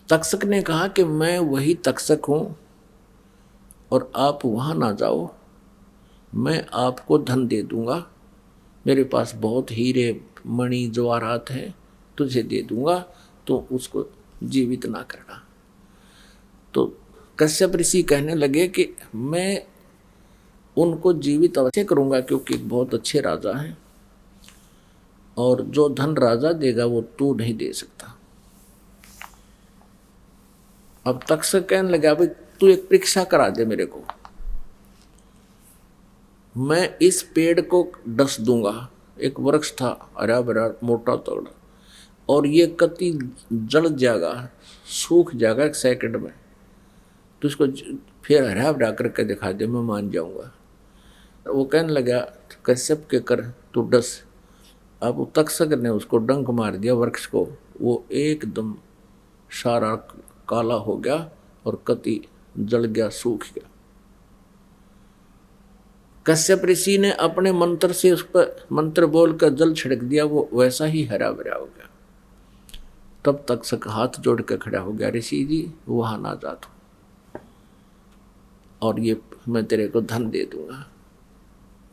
तक्षक ने कहा कि मैं वही तक्षक हूं और आप वहां ना जाओ, मैं आपको धन दे दूंगा, मेरे पास बहुत हीरे मणि जवाहरात हैं, तुझे दे दूंगा, तो उसको जीवित ना करना। तो कश्यप ऋषि कहने लगे कि मैं उनको जीवित अवश्य करूंगा, क्योंकि बहुत अच्छे राजा हैं और जो धन राजा देगा वो तू नहीं दे सकता। अब तक्षक कहने लगा, भाई तू एक परीक्षा करा दे मेरे को, मैं इस पेड़ को डस दूंगा। एक वृक्ष था हरा भरा मोटा तगड़ा, और ये कति जल जाएगा, सूख जाएगा 1 सेकंड में, तो इसको फिर हरा भरा करके दिखा दे, मैं मान जाऊंगा। वो कहने लगा कश्यप के कर तू डस। अब तक्षक ने उसको डंक मार दिया वृक्ष को, वो एकदम सारा काला हो गया और कति जल गया, सूख गया। कश्यप ऋषि ने अपने मंत्र से उस पर मंत्र बोलकर जल छिड़क दिया, वो वैसा ही हरा भरा हो गया। तब तक्षक हाथ जोड़ कर खड़ा हो गया, ऋषि जी वहां ना जा तू, और ये मैं तेरे को धन दे दूंगा,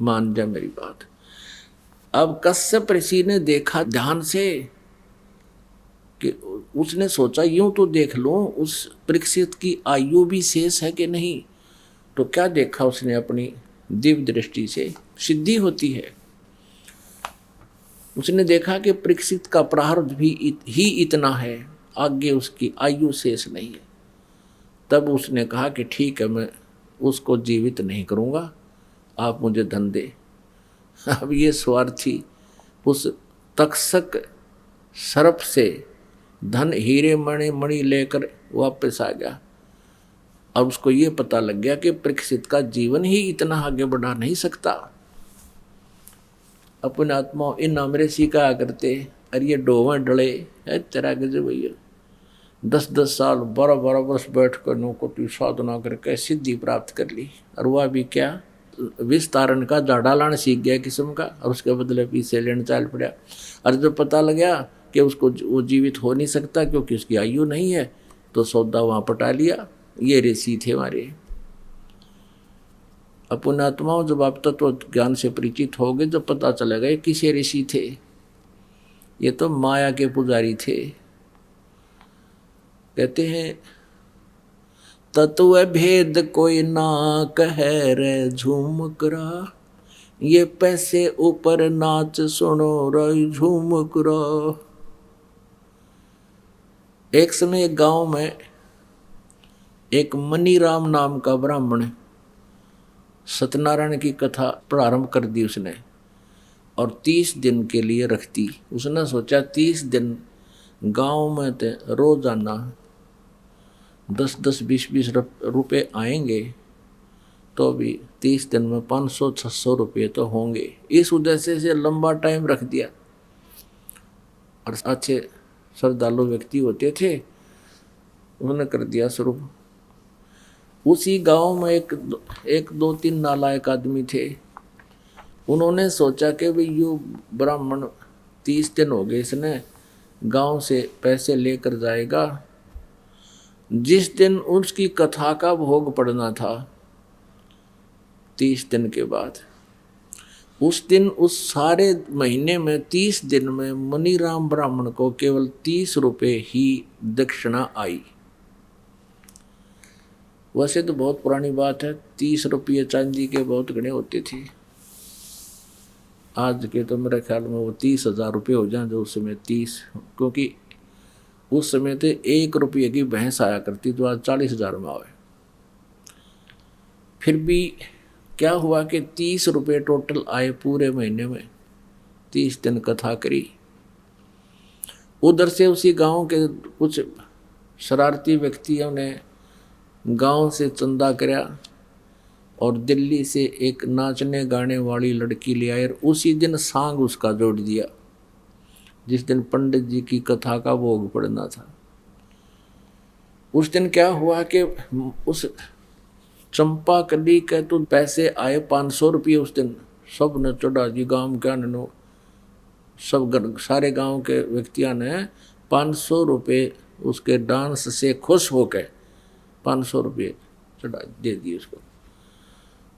मान जा मेरी बात। अब कश्यप ऋषि ने देखा ध्यान से कि उसने सोचा यूं तो देख लूं उस परीक्षित की आयु भी शेष है कि नहीं। तो क्या देखा उसने, अपनी दिव्य दृष्टि से, सिद्धि होती है, उसने देखा कि परीक्षित का प्रारब्ध भी ही इतना है, आगे उसकी आयु शेष नहीं है। तब उसने कहा कि ठीक है, मैं उसको जीवित नहीं करूंगा, आप मुझे धन दे। अब ये स्वार्थी उस तक्षक सर्प से धन हीरे मणि लेकर वापस आ गया। अब उसको ये पता लग गया कि परीक्षित का जीवन ही इतना आगे बढ़ा नहीं सकता। अपने आत्मा इन अमरे सी कहा करते, अरे ये डोवा डले है तेरा गजब भैया, 10-10 साल 12-12 वर्ष बैठ कर नौकोटी साधना करके सिद्धि प्राप्त कर ली, और वह भी क्या विस्तारण का जाड़ा लाना सीख गया किस्म का, और उसके बदले पीछे लेने चल पड़ा। और जब पता लगा कि उसको वो जीवित हो नहीं सकता क्योंकि उसकी आयु नहीं है, तो सौदा वहां पटा लिया। ये ऋषि थे हमारे। अपन आत्माओं जब आप तत्व ज्ञान से परिचित हो गए, जब पता चलेगा ये किसे ऋषि थे, ये तो माया के पुजारी थे। कहते हैं तत्व भेद कोई ना कहे रे झूम करा, ये पैसे ऊपर नाच सुनो रे झूम करा। एक समय एक गांव में एक मनीराम नाम का ब्राह्मण सत्यनारायण की कथा प्रारंभ कर दी उसने, और 30 दिन के लिए रख दी। उसने सोचा 30 दिन गांव में ते रोजाना 10-10, 20-20 रुपये आएंगे, तो भी 30 दिन में 500-600 रुपये तो होंगे। इस उद्देश्य से लंबा टाइम रख दिया, और अच्छे श्रद्धालु व्यक्ति होते थे, उन्होंने कर दिया शुरू। उसी गांव में एक 2-3 नालायक आदमी थे। उन्होंने सोचा कि भाई यो ब्राह्मण 30 दिन हो गए, इसने गांव से पैसे लेकर जाएगा, जिस दिन उसकी कथा का भोग पड़ना था 30 दिन के बाद, उस दिन उस सारे महीने में 30 दिन में मनीराम ब्राह्मण को केवल 30 रुपये ही दक्षिणा आई। वैसे तो बहुत पुरानी बात है, 30 रुपये चांदी के बहुत गणे होते थे। आज के तो मेरे ख्याल में वो 30,000 रुपये हो जाए, जो उस समय 30, क्योंकि उस समय तो 1 रुपये की भैंस आया करती, तो आज 40,000 में आवे। फिर भी क्या हुआ कि 30 रुपये टोटल आए पूरे महीने में, 30 दिन कथा करी। उधर से उसी गांव के कुछ शरारती व्यक्तियों ने गांव से चंदा कराया और दिल्ली से एक नाचने गाने वाली लड़की ले आए, और उसी दिन सांग उसका जोड़ दिया, जिस दिन पंडित जी की कथा का भोग पड़ना था। उस दिन क्या हुआ कि उस चंपा कली के तो पैसे आए 500 रुपये उस दिन, सब ने चढ़ा जी, गांव के नो सब सारे गांव के व्यक्तियों ने 500 रुपये उसके डांस से खुश होकर 500 रुपये चढ़ा दे दिए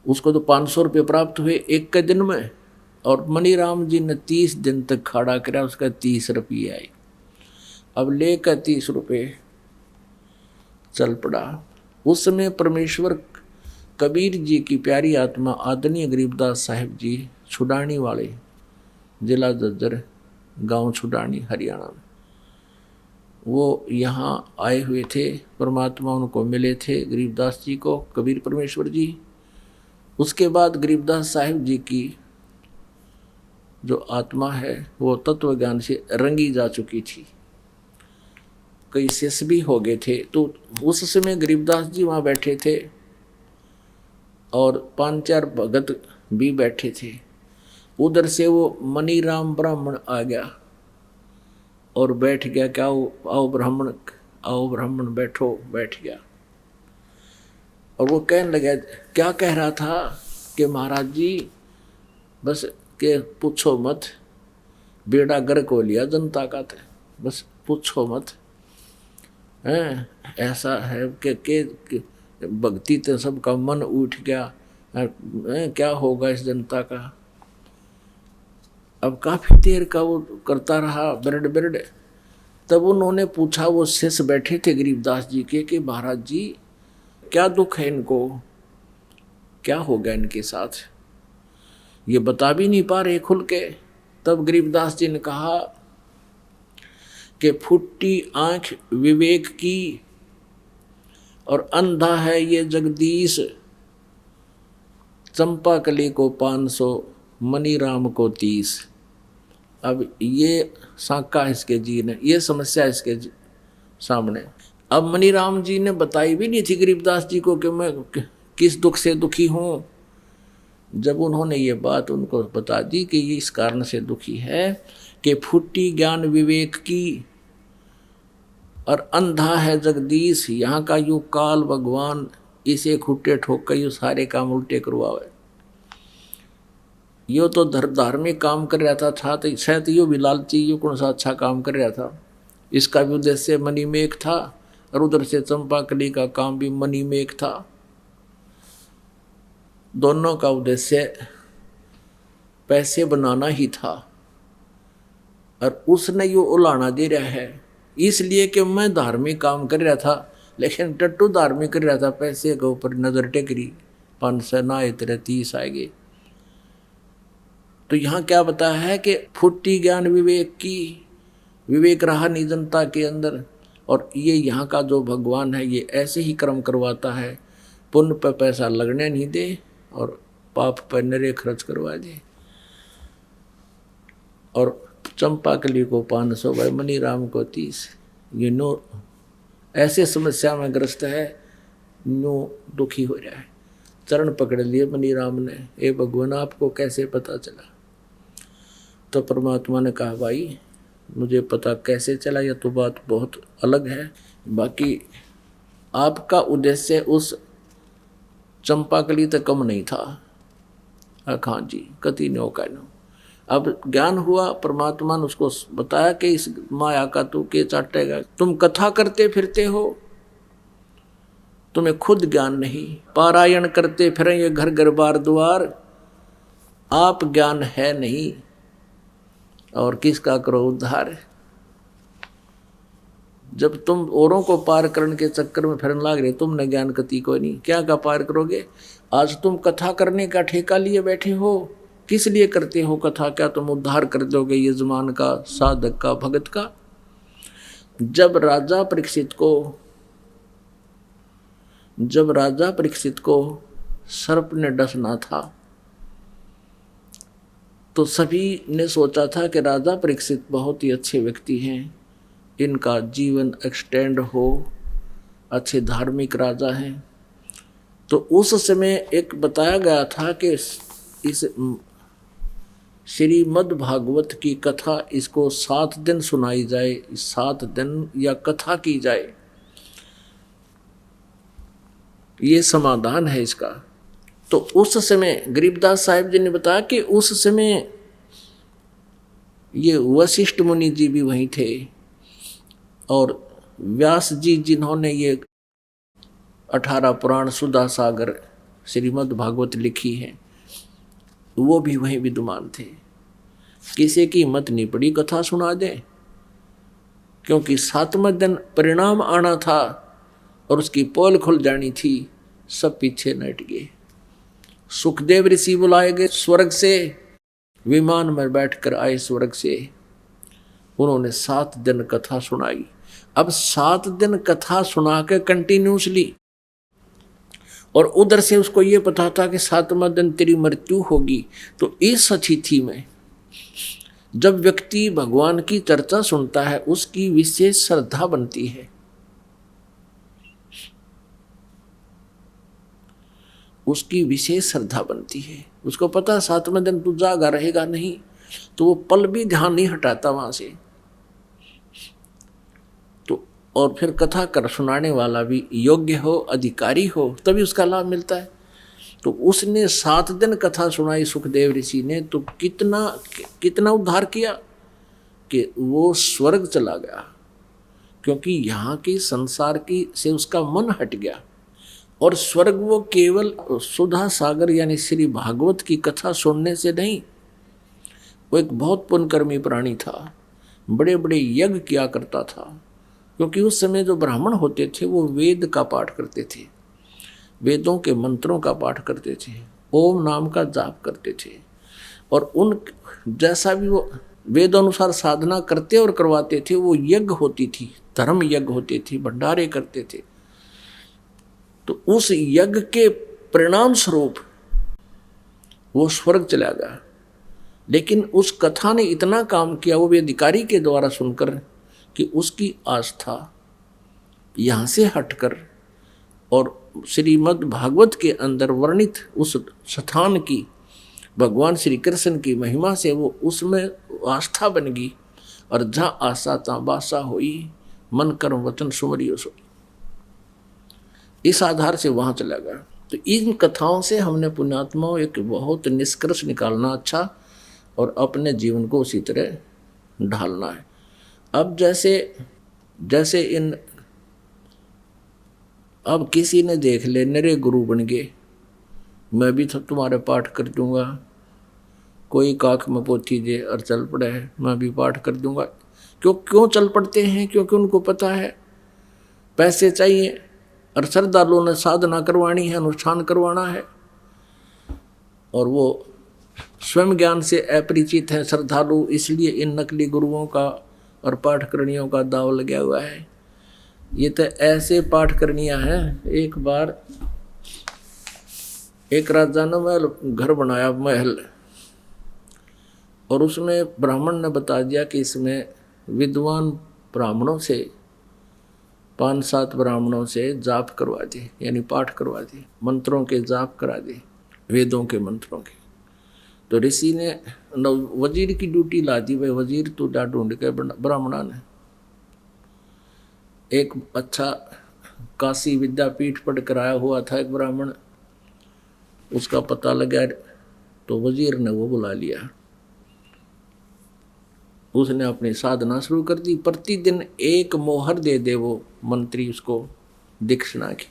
उसको तो 500 रुपये प्राप्त हुए एक के दिन में। और मनीराम जी ने 30 दिन तक खड़ा करा, उसका 30 रुपये आए। अब लेकर 30 रुपये चल पड़ा। उस समय परमेश्वर कबीर जी की प्यारी आत्मा आदरणीय गरीबदास साहिब जी छुडानी वाले, जिला जज्जर, गांव छुडानी, हरियाणा में, वो यहाँ आए हुए थे। परमात्मा उनको मिले थे, गरीबदास जी को, कबीर परमेश्वर जी। उसके बाद गरीबदास साहिब जी की जो आत्मा है वो तत्व ज्ञान से रंगी जा चुकी थी, कई शिष्य भी हो गए थे। तो उस समय गरीबदास जी वहाँ बैठे थे और 5-4 भगत भी बैठे थे। उधर से वो मनीराम ब्राह्मण आ गया और बैठ गया। क्या आओ ब्राह्मण, आओ ब्राह्मण बैठो, बैठ गया। और वो कहने लगा, क्या कह रहा था कि महाराज जी बस के पूछो मत, बेड़ा गर्क हो लिया जनता का था, बस पूछो मत। ऐसा है कि भक्ति तो सबका मन उठ गया, क्या होगा इस जनता का। अब काफी देर का वो करता रहा, बिरड। तब उन्होंने पूछा, वो शिष्य बैठे थे गरीबदास जी के, कि महाराज जी क्या दुख है इनको, क्या हो गया इनके साथ, ये बता भी नहीं पा रहे खुल के। तब गरीबदास जी ने कहा कि फुट्टी आंख विवेक की और अंधा है ये जगदीश, चंपा कली को 500, मनीराम को 30। अब ये साका इसके जी ने, ये समस्या इसके सामने। अब मनीराम जी ने बताई भी नहीं थी गरीबदास जी को कि मैं किस दुख से दुखी हूँ। जब उन्होंने ये बात उनको बता दी कि ये इस कारण से दुखी है कि फुट्टी ज्ञान विवेक की और अंधा है जगदीश, यहाँ का यू काल भगवान इसे खुट्टे ठोक कर यू सारे काम उल्टे करवावे। यो तो धार्मिक काम कर रहा था तो शायद यो भी लालची, यो कौन सा अच्छा काम कर रहा था। इसका भी उद्देश्य मणिमेघ था और उधर से चंपाकली का काम भी मणिमेघ था। दोनों का उद्देश्य पैसे बनाना ही था और उसने यो उलाना दे रहा है इसलिए कि मैं धार्मिक काम कर रहा था, लेकिन टट्टू धार्मिक कर रहा था, पैसे के ऊपर नजर टेकरी, 500 ना इतने 30 आएंगे। तो यहाँ क्या बताया है कि फुट्टी ज्ञान विवेक की, विवेक रहा नहीं जनता के अंदर। और ये यहाँ का जो भगवान है ये ऐसे ही कर्म करवाता है, पुण्य पर पैसा लगने नहीं दे और पाप पर नरे खर्च करवा दे। और चंपाकली को 500 भाई मनीराम को 30। ये नो ऐसे समस्या में ग्रस्त है, नो दुखी हो रहा है। चरण पकड़ लिए मनीराम ने, ए भगवान आपको कैसे पता चला। तो परमात्मा ने कहा, भाई मुझे पता कैसे चला यह तो बात बहुत अलग है, बाकी आपका उद्देश्य उस चंपाकली तक कम नहीं था। हाँ जी, कति नो कहना। अब ज्ञान हुआ, परमात्मा ने उसको बताया कि इस माया का तू के चाटेगा, तुम कथा करते फिरते हो, तुम्हें खुद ज्ञान नहीं, पारायण करते फिरें ये घर घर बार द्वार, आप ज्ञान है नहीं और किसका करो उद्धार। जब तुम औरों को पार करने के चक्कर में फिरने लग रहे, तुमने ज्ञान कति को नहीं, क्या का पार करोगे। आज तुम कथा करने का ठेका लिए बैठे हो, किस लिए करते हो कथा, क्या तुम उद्धार कर दोगे ये जमान का, साधक का, भगत का। जब राजा परीक्षित को सर्प ने डसना था तो सभी ने सोचा था कि राजा परीक्षित बहुत ही अच्छे व्यक्ति हैं, इनका जीवन एक्सटेंड हो, अच्छे धार्मिक राजा हैं। तो उस समय एक बताया गया था कि इस श्रीमद् भागवत की कथा इसको 7 दिन सुनाई जाए, 7 दिन या कथा की जाए, ये समाधान है इसका। तो उस समय गरीबदास साहिब जी ने बताया कि उस समय ये वशिष्ठ मुनि जी भी वहीं थे और व्यास जी जिन्होंने ये 18 पुराण सुधा सागर श्रीमद् भागवत लिखी है, वो भी वहीं विद्यमान थे। किसी की हिम्मत नहीं पड़ी कथा सुना दे, क्योंकि 7वें दिन परिणाम आना था और उसकी पोल खुल जानी थी। सब पीछे हट गए। सुखदेव ऋषि बुलाए गए स्वर्ग से, विमान में बैठकर आए स्वर्ग से। उन्होंने 7 दिन कथा सुनाई। अब 7 दिन कथा सुना के कंटिन्यूसली, और उधर से उसको ये पता था कि 7वां दिन तेरी मृत्यु होगी। तो इस अतिथि में जब व्यक्ति भगवान की चर्चा सुनता है, उसकी विशेष श्रद्धा बनती है। उसकी विशेष श्रद्धा बनती है। उसको पता 7वें दिन तू जागा रहेगा नहीं, तो वो पल भी ध्यान नहीं हटाता वहां से। तो और फिर कथा कर सुनाने वाला भी योग्य हो, अधिकारी हो, तभी उसका लाभ मिलता है। तो उसने 7 दिन कथा सुनाई सुखदेव ऋषि ने, तो कितना उद्धार किया कि वो स्वर्ग चला गया, क्योंकि यहाँ की संसार की से उसका मन हट गया। और स्वर्ग वो केवल सुधा सागर यानी श्री भागवत की कथा सुनने से नहीं, वो एक बहुत पुण्यकर्मी प्राणी था, बड़े बड़े यज्ञ किया करता था। क्योंकि उस समय जो ब्राह्मण होते थे वो वेद का पाठ करते थे, वेदों के मंत्रों का पाठ करते थे, ओम नाम का जाप करते थे, और उन जैसा भी वो वेद अनुसार साधना करते और करवाते थे, वो यज्ञ होती थी, धर्म यज्ञ होते थे, भंडारे करते थे। तो उस यज्ञ के परिणाम स्वरूप वो स्वर्ग चला गया। लेकिन उस कथा ने इतना काम किया, वो भी अधिकारी के द्वारा सुनकर, कि उसकी आस्था यहाँ से हटकर और श्रीमद् भागवत के अंदर वर्णित उस स्थान की, भगवान श्री कृष्ण की महिमा से वो उसमें आस्था बन गई। और जहाँ आशा ता बासा होई, मन कर्म वचन सुमरियो सोई, इस आधार से वहाँ चला गया। तो इन कथाओं से हमने पुण्यात्माओं एक बहुत निष्कर्ष निकालना अच्छा, और अपने जीवन को उसी तरह ढालना है। अब जैसे अब किसी ने देख ले मेरे गुरु बन गए, मैं भी तो तुम्हारे पाठ कर दूंगा, कोई काख में पोथी दे और चल पड़े है, मैं भी पाठ कर दूंगा। क्यों चल पड़ते हैं? क्योंकि उनको पता है पैसे चाहिए, और श्रद्धालुओं ने साधना करवानी है, अनुष्ठान करवाना है, और वो स्वयं ज्ञान से अपरिचित हैं श्रद्धालु, इसलिए इन नकली गुरुओं का और पाठकरणियों का दाव लगा हुआ है। ये तो ऐसे पाठकरणियाँ हैं। एक बार एक राजा ने घर बनाया, महल, और उसमें ब्राह्मण ने बता दिया कि इसमें विद्वान ब्राह्मणों से 5-7 ब्राह्मणों से जाप करवा दे, यानी पाठ करवा दे, मंत्रों के जाप करा दे, वेदों के मंत्रों के। तो ऋषि ने वजीर की ड्यूटी ला दी। भाई वजीर तू जा ढूंढ के, ब्राह्मणा ने एक अच्छा काशी विद्यापीठ पढ़ कर आया हुआ था एक ब्राह्मण, उसका पता लगा तो वजीर ने वो बुला लिया। उसने अपनी साधना शुरू कर दी। प्रतिदिन 1 मोहर दे दे वो मंत्री उसको दीक्षिणा की।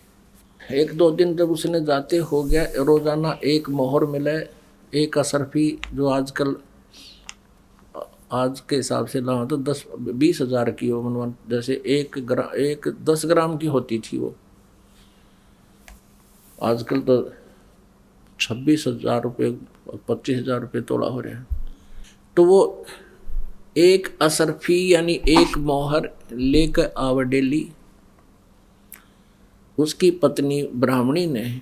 1-2 दिन जब उसने जाते हो गया, रोजाना 1 मोहर मिले, 1 असरफी, जो आजकल आज के हिसाब से लाओ तो 10-20 हज़ार की हो, मनवन जैसे 1 10 ग्राम की होती थी वो, आजकल तो 26,000 रुपये 25,000 रुपये तोला हो रहे हैं। तो वो 1 असरफी यानी 1 मोहर लेकर आव डेली। उसकी पत्नी ब्राह्मणी ने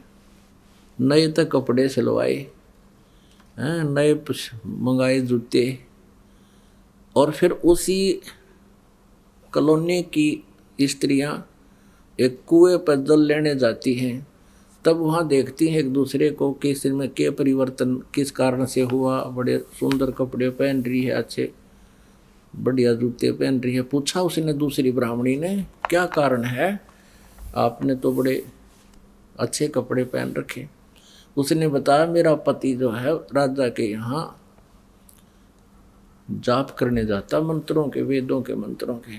नए तक कपड़े सिलवाए, नए मंगाए जूते, और फिर उसी कॉलोनी की स्त्रियां एक कुएं पर जल लेने जाती हैं। तब वहाँ देखती हैं एक दूसरे को कि इसमें क्या परिवर्तन किस कारण से हुआ। बड़े सुंदर कपड़े पहन रही है, अच्छे बढ़िया जूते पहन रही है। पूछा उसने दूसरी ब्राह्मणी ने, क्या कारण है, आपने तो बड़े अच्छे कपड़े पहन रखे। उसने बताया, मेरा पति जो है राजा के यहाँ जाप करने जाता, मंत्रों के, वेदों के मंत्रों के,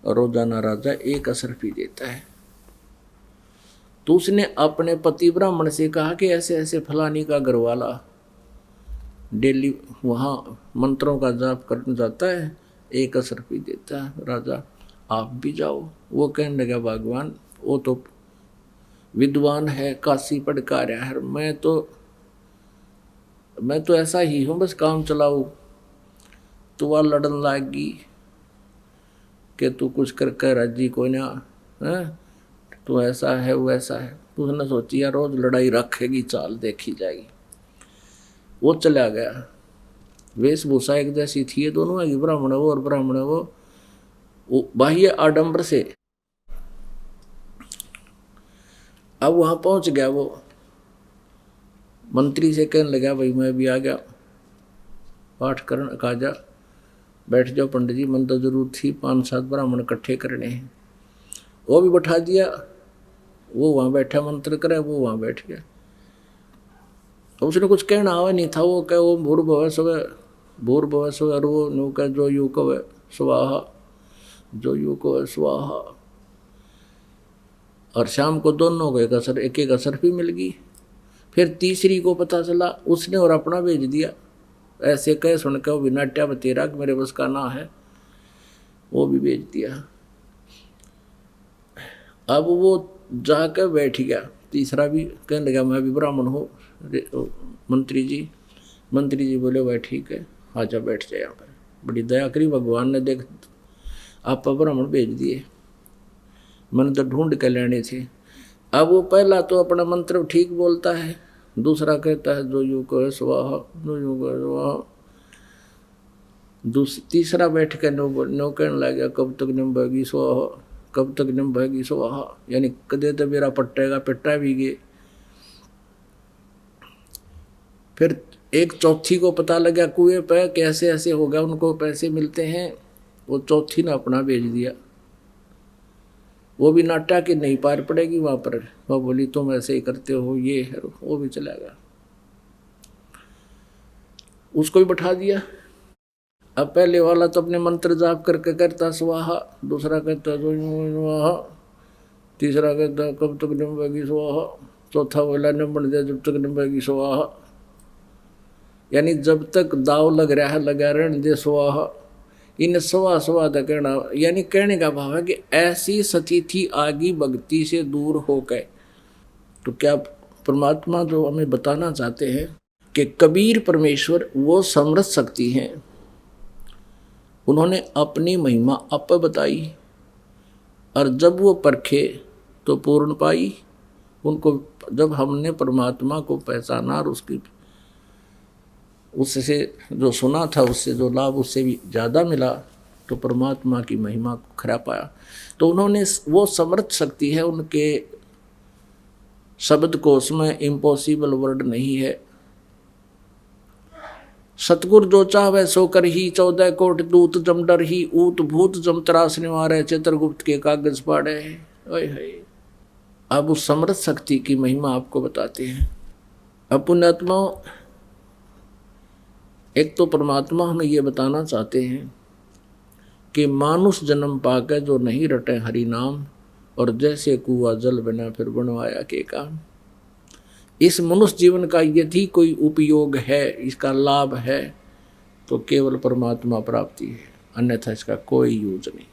और रोजाना राजा एक असरफी देता है। तो उसने अपने पति ब्राह्मण से कहा कि ऐसे ऐसे फलानी का घरवाला डेली वहाँ मंत्रों का जाप करने जाता है, एक असरफी देता है, राजा आप भी जाओ। वो कहने लगा भगवान वो तो विद्वान है, काशी पढ़ के आ रहा है, मैं तो ऐसा ही हूँ, बस काम चलाऊ। तो वह लड़न लागी कि तू कुछ कर राजी को ना है, तू ऐसा है वैसा है। तो उसने सोची यार रोज लड़ाई रखेगी, चाल देखी जाएगी। वो चला गया, वेशभूषा एक जैसी थी, ये दोनों है, ब्राह्मण वो और ब्राह्मण वो बाह्य आडंबर से। अब वहां पहुंच गया, वो मंत्री से कहने लगा भाई मैं भी आ गया, पाठ करने कहा जा, बैठ जाओ पंडित जी, मन तो जरूर थी 5-7 ब्राह्मण इकट्ठे करने हैं। वो भी बैठा दिया, वो वहां बैठा मंत्र करे, वो वहां बैठ गया। उसने कुछ कहना आवा नहीं था, वो कहे वो भूर्भुवः स्वः, और वो नो कहे जो यू कवे स्वाहा, जो यू कवे स्वाहा। और शाम को दोनों को एक एक असर भी मिल गई। फिर तीसरी को पता चला, उसने और अपना भेज दिया, ऐसे कह सुन के वो भी नाट्या बतेरा मेरे बस का ना है, वो भी भेज दिया। अब वो जाकर बैठ गया, तीसरा भी कहने लगा मैं भी ब्राह्मण हूँ मंत्री जी बोले भाई ठीक है, आजा बैठ जाए यहाँ पर। बड़ी दया करी भगवान ने, देख आप ब्राह्मण भेज दिए, मन तो ढूंढ के लेने थे। अब वो पहला तो अपना मंत्र ठीक बोलता है, दूसरा कहता है जो यू को स्वाहा, जो यू को स्वाहा। तीसरा बैठ के नो कहने लगा कब तक निम्बेगी स्वाहा, कब तक निम्बेगी स्वाहा, यानी कदे तो मेरा पट्टेगा, पिट्टा भी गए। फिर एक चौथी को पता लगा कुएं पे कैसे ऐसे हो गया, उनको पैसे मिलते हैं, वो चौथी ने अपना भेज दिया। वो भी नाटा कि नहीं पार पड़ेगी वहां पर, वो बोली तुम ऐसे ही करते हो, ये है, वो भी चला गया, उसको भी बैठा दिया। अब पहले वाला तो अपने मंत्र जाप करके करता स्वाहा, दूसरा कहता स्वाहा, तीसरा कहता कब तक निम्बेगी स्वाहा, चौथा बोला निम्बन दे जब तक निम्बेगी स्वाहा, यानी जब तक दाव लग रहा है लगा रहने दे स्वाहा। इन स्वा का कहना, यानी कहने का भाव है कि ऐसी स्थिति आगी भक्ति से दूर हो गए। तो क्या परमात्मा जो हमें बताना चाहते हैं कि कबीर परमेश्वर वो समृद्ध शक्ति हैं, उन्होंने अपनी महिमा आप बताई, और जब वो परखे तो पूर्ण पाई। उनको जब हमने परमात्मा को पहचाना और उससे जो सुना था, उससे जो लाभ उससे भी ज़्यादा मिला, तो परमात्मा की महिमा को खरा पाया। तो उन्होंने वो समर्थ शक्ति है, उनके शब्द को उसमें इम्पॉसिबल वर्ड नहीं है। सतगुर जो चाहे सो कर ही, 14 कोट दूत जम डर ही, ऊत भूत जम त्रास निवारे, चित्रगुप्त के कागज पाड़े। अब उस समर्थ शक्ति की महिमा आपको बताते हैं। अब पुण्यात्मा, एक तो परमात्मा हमें ये बताना चाहते हैं कि मानुष जन्म पाकर जो नहीं रटे हरि नाम, और जैसे कुआ जल बिना फिर बनवाया के काम। इस मनुष्य जीवन का यदि कोई उपयोग है, इसका लाभ है, तो केवल परमात्मा प्राप्ति है, अन्यथा इसका कोई यूज नहीं।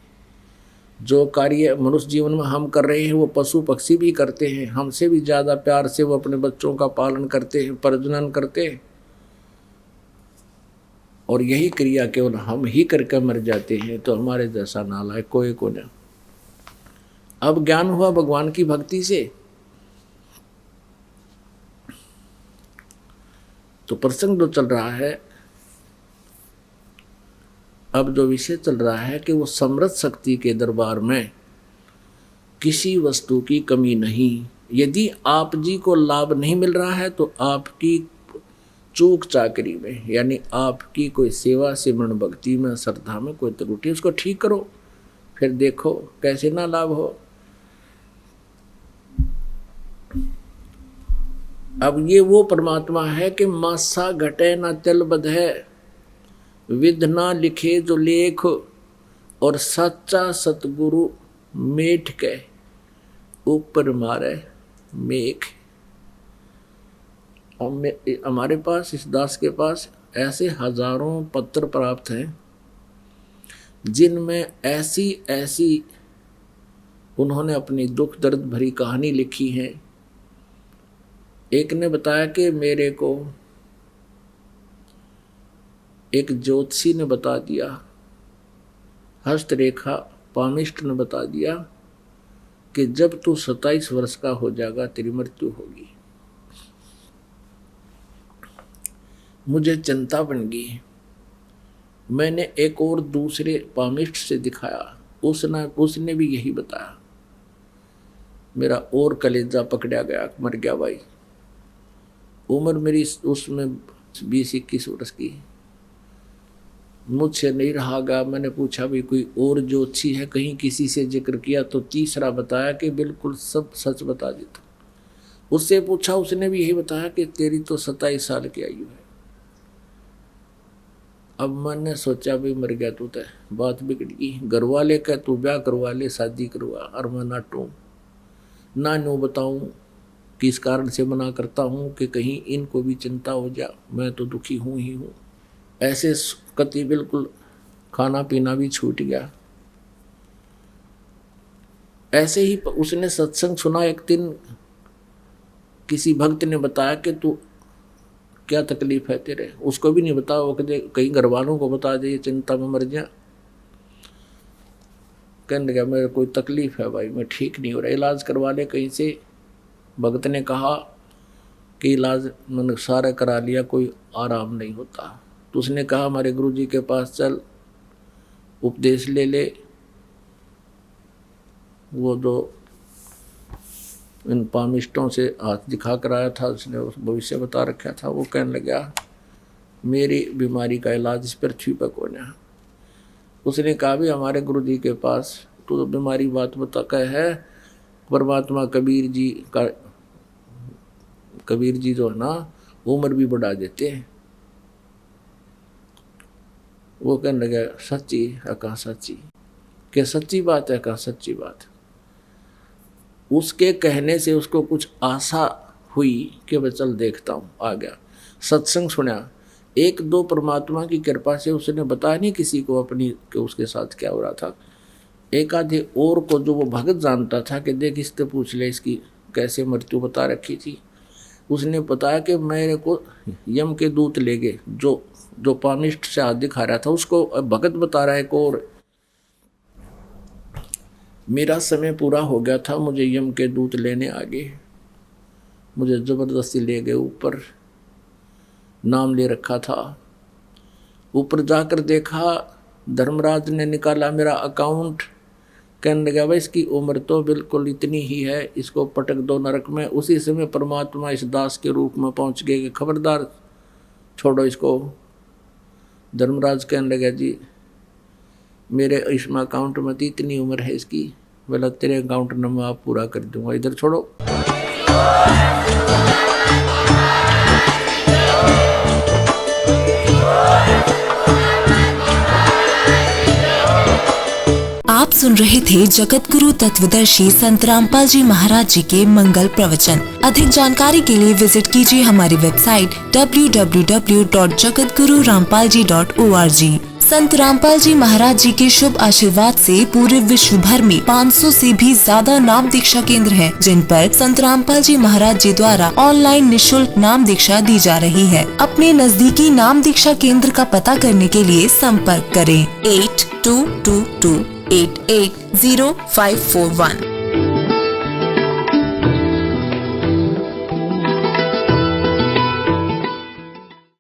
जो कार्य मनुष्य जीवन में हम कर रहे हैं वो पशु पक्षी भी करते हैं, हमसे भी ज़्यादा प्यार से वो अपने बच्चों का पालन करते हैं, प्रजनन करते हैं, और यही क्रिया केवल हम ही करके मर जाते हैं। तो हमारे जैसा नालायक कोई को नहीं। अब ज्ञान हुआ भगवान की भक्ति से, तो प्रसंग जो चल रहा है, अब जो विषय चल रहा है कि वो समृद्ध शक्ति के दरबार में किसी वस्तु की कमी नहीं। यदि आप जी को लाभ नहीं मिल रहा है तो आपकी चूक चाकरी में, यानी आपकी कोई सेवा सिमरन भक्ति में, श्रद्धा में कोई त्रुटि, उसको ठीक करो, फिर देखो कैसे ना लाभ हो। अब ये वो परमात्मा है कि मासा घटे ना तिल बधे, विध ना लिखे जो लेख, और सच्चा सतगुरु मेठ के ऊपर मारे मेघ। हमारे पास, इस दास के पास ऐसे हजारों पत्र प्राप्त हैं जिनमें ऐसी ऐसी उन्होंने अपनी दुख दर्द भरी कहानी लिखी है। एक ने बताया कि मेरे को एक ज्योतिषी ने बता दिया, हस्तरेखा पामिष्ट ने बता दिया कि जब तू 27 वर्ष का हो जाएगा तेरी मृत्यु होगी। मुझे चिंता बन गई। मैंने एक और दूसरे पामिष्ट से दिखाया, उसने भी यही बताया। मेरा और कलेजा पकड़ा गया, मर गया भाई। उम्र मेरी उसमें 20-21 वर्ष की, मुझसे नहीं रहा गया। मैंने पूछा भी कोई और ज्योतिषी है, कहीं किसी से जिक्र किया, तो तीसरा बताया कि बिल्कुल सब सच बता देता। उससे पूछा, उसने भी यही बताया कि तेरी तो 27 साल की आयु है। अब मैंने सोचा भी मर गया तू, तो बात बिगड़ गई। घर वाले कह तू ब्याह करवा ले, शादी करवा, और मैं नाटूँ ना नो बताऊँ किस कारण से मना करता हूँ कि कहीं इनको भी चिंता हो जा, मैं तो दुखी हूँ ही हूँ। ऐसे कति बिल्कुल खाना पीना भी छूट गया। ऐसे ही उसने सत्संग सुना। एक दिन किसी भक्त ने बताया कि तू क्या तकलीफ है तेरे, उसको भी नहीं बताया। वो कहते कहीं घर वालों को बता दे, चिंता में मर जा। कहने लगा मेरे कोई तकलीफ है भाई, मैं ठीक नहीं हो रहा, इलाज करवा ले कहीं से। भक्त ने कहा कि इलाज मैंने सारा करा लिया, कोई आराम नहीं होता। तो उसने कहा हमारे गुरु जी के पास चल, उपदेश ले ले। वो जो इन पामिष्टों से हाथ दिखा कर आया था, उसने उस भविष्य बता रखा था। वो कहने लगा मेरी बीमारी का इलाज इस पृथ्वी पर कौन है। उसने कहा भी हमारे गुरु जी के पास तो बीमारी बात बता कह है, परमात्मा कबीर जी जो है ना, उम्र भी बढ़ा देते हैं। वो कहने लगा सच्ची है, कहा सच्ची, क्या सच्ची बात है, कहा सच्ची बात। उसके कहने से उसको कुछ आशा हुई कि वह चल देखता हूँ। आ गया, सत्संग सुना। एक दो परमात्मा की कृपा से उसने बताया नहीं किसी को अपनी कि उसके साथ क्या हो रहा था। एक आधे और को जो वो भगत जानता था कि देख इससे पूछ ले इसकी कैसे मृत्यु बता रखी थी। उसने बताया कि मेरे को यम के दूत ले गए, जो पामिष्ट से हाथ दिखा रहा था उसको भगत बता रहा है एक और। मेरा समय पूरा हो गया था, मुझे यम के दूत लेने आ गए, मुझे ज़बरदस्ती ले गए ऊपर। नाम ले रखा था। ऊपर जाकर देखा, धर्मराज ने निकाला मेरा अकाउंट। कहने लगा भाई इसकी उम्र तो बिल्कुल इतनी ही है, इसको पटक दो नरक में। उसी समय परमात्मा इस दास के रूप में पहुंच गए कि खबरदार छोड़ो इसको। धर्मराज कहने लगा जी मेरे इसमें अकाउंट में इतनी उम्र है इसकी, बोला तेरे अकाउंट नंबर आप पूरा कर दूंगा, इधर छोड़ो। आप सुन रहे थे जगत गुरु तत्वदर्शी संत रामपाल जी महाराज जी के मंगल प्रवचन। अधिक जानकारी के लिए विजिट कीजिए हमारी वेबसाइट www.jagatgururampalji.org। संत रामपाल जी महाराज जी के शुभ आशीर्वाद से पूरे विश्व भर में 500 से भी ज्यादा नाम दीक्षा केंद्र हैं, जिन पर संत रामपाल जी महाराज जी द्वारा ऑनलाइन निशुल्क नाम दीक्षा दी जा रही है। अपने नजदीकी नाम दीक्षा केंद्र का पता करने के लिए संपर्क करें 8222880541।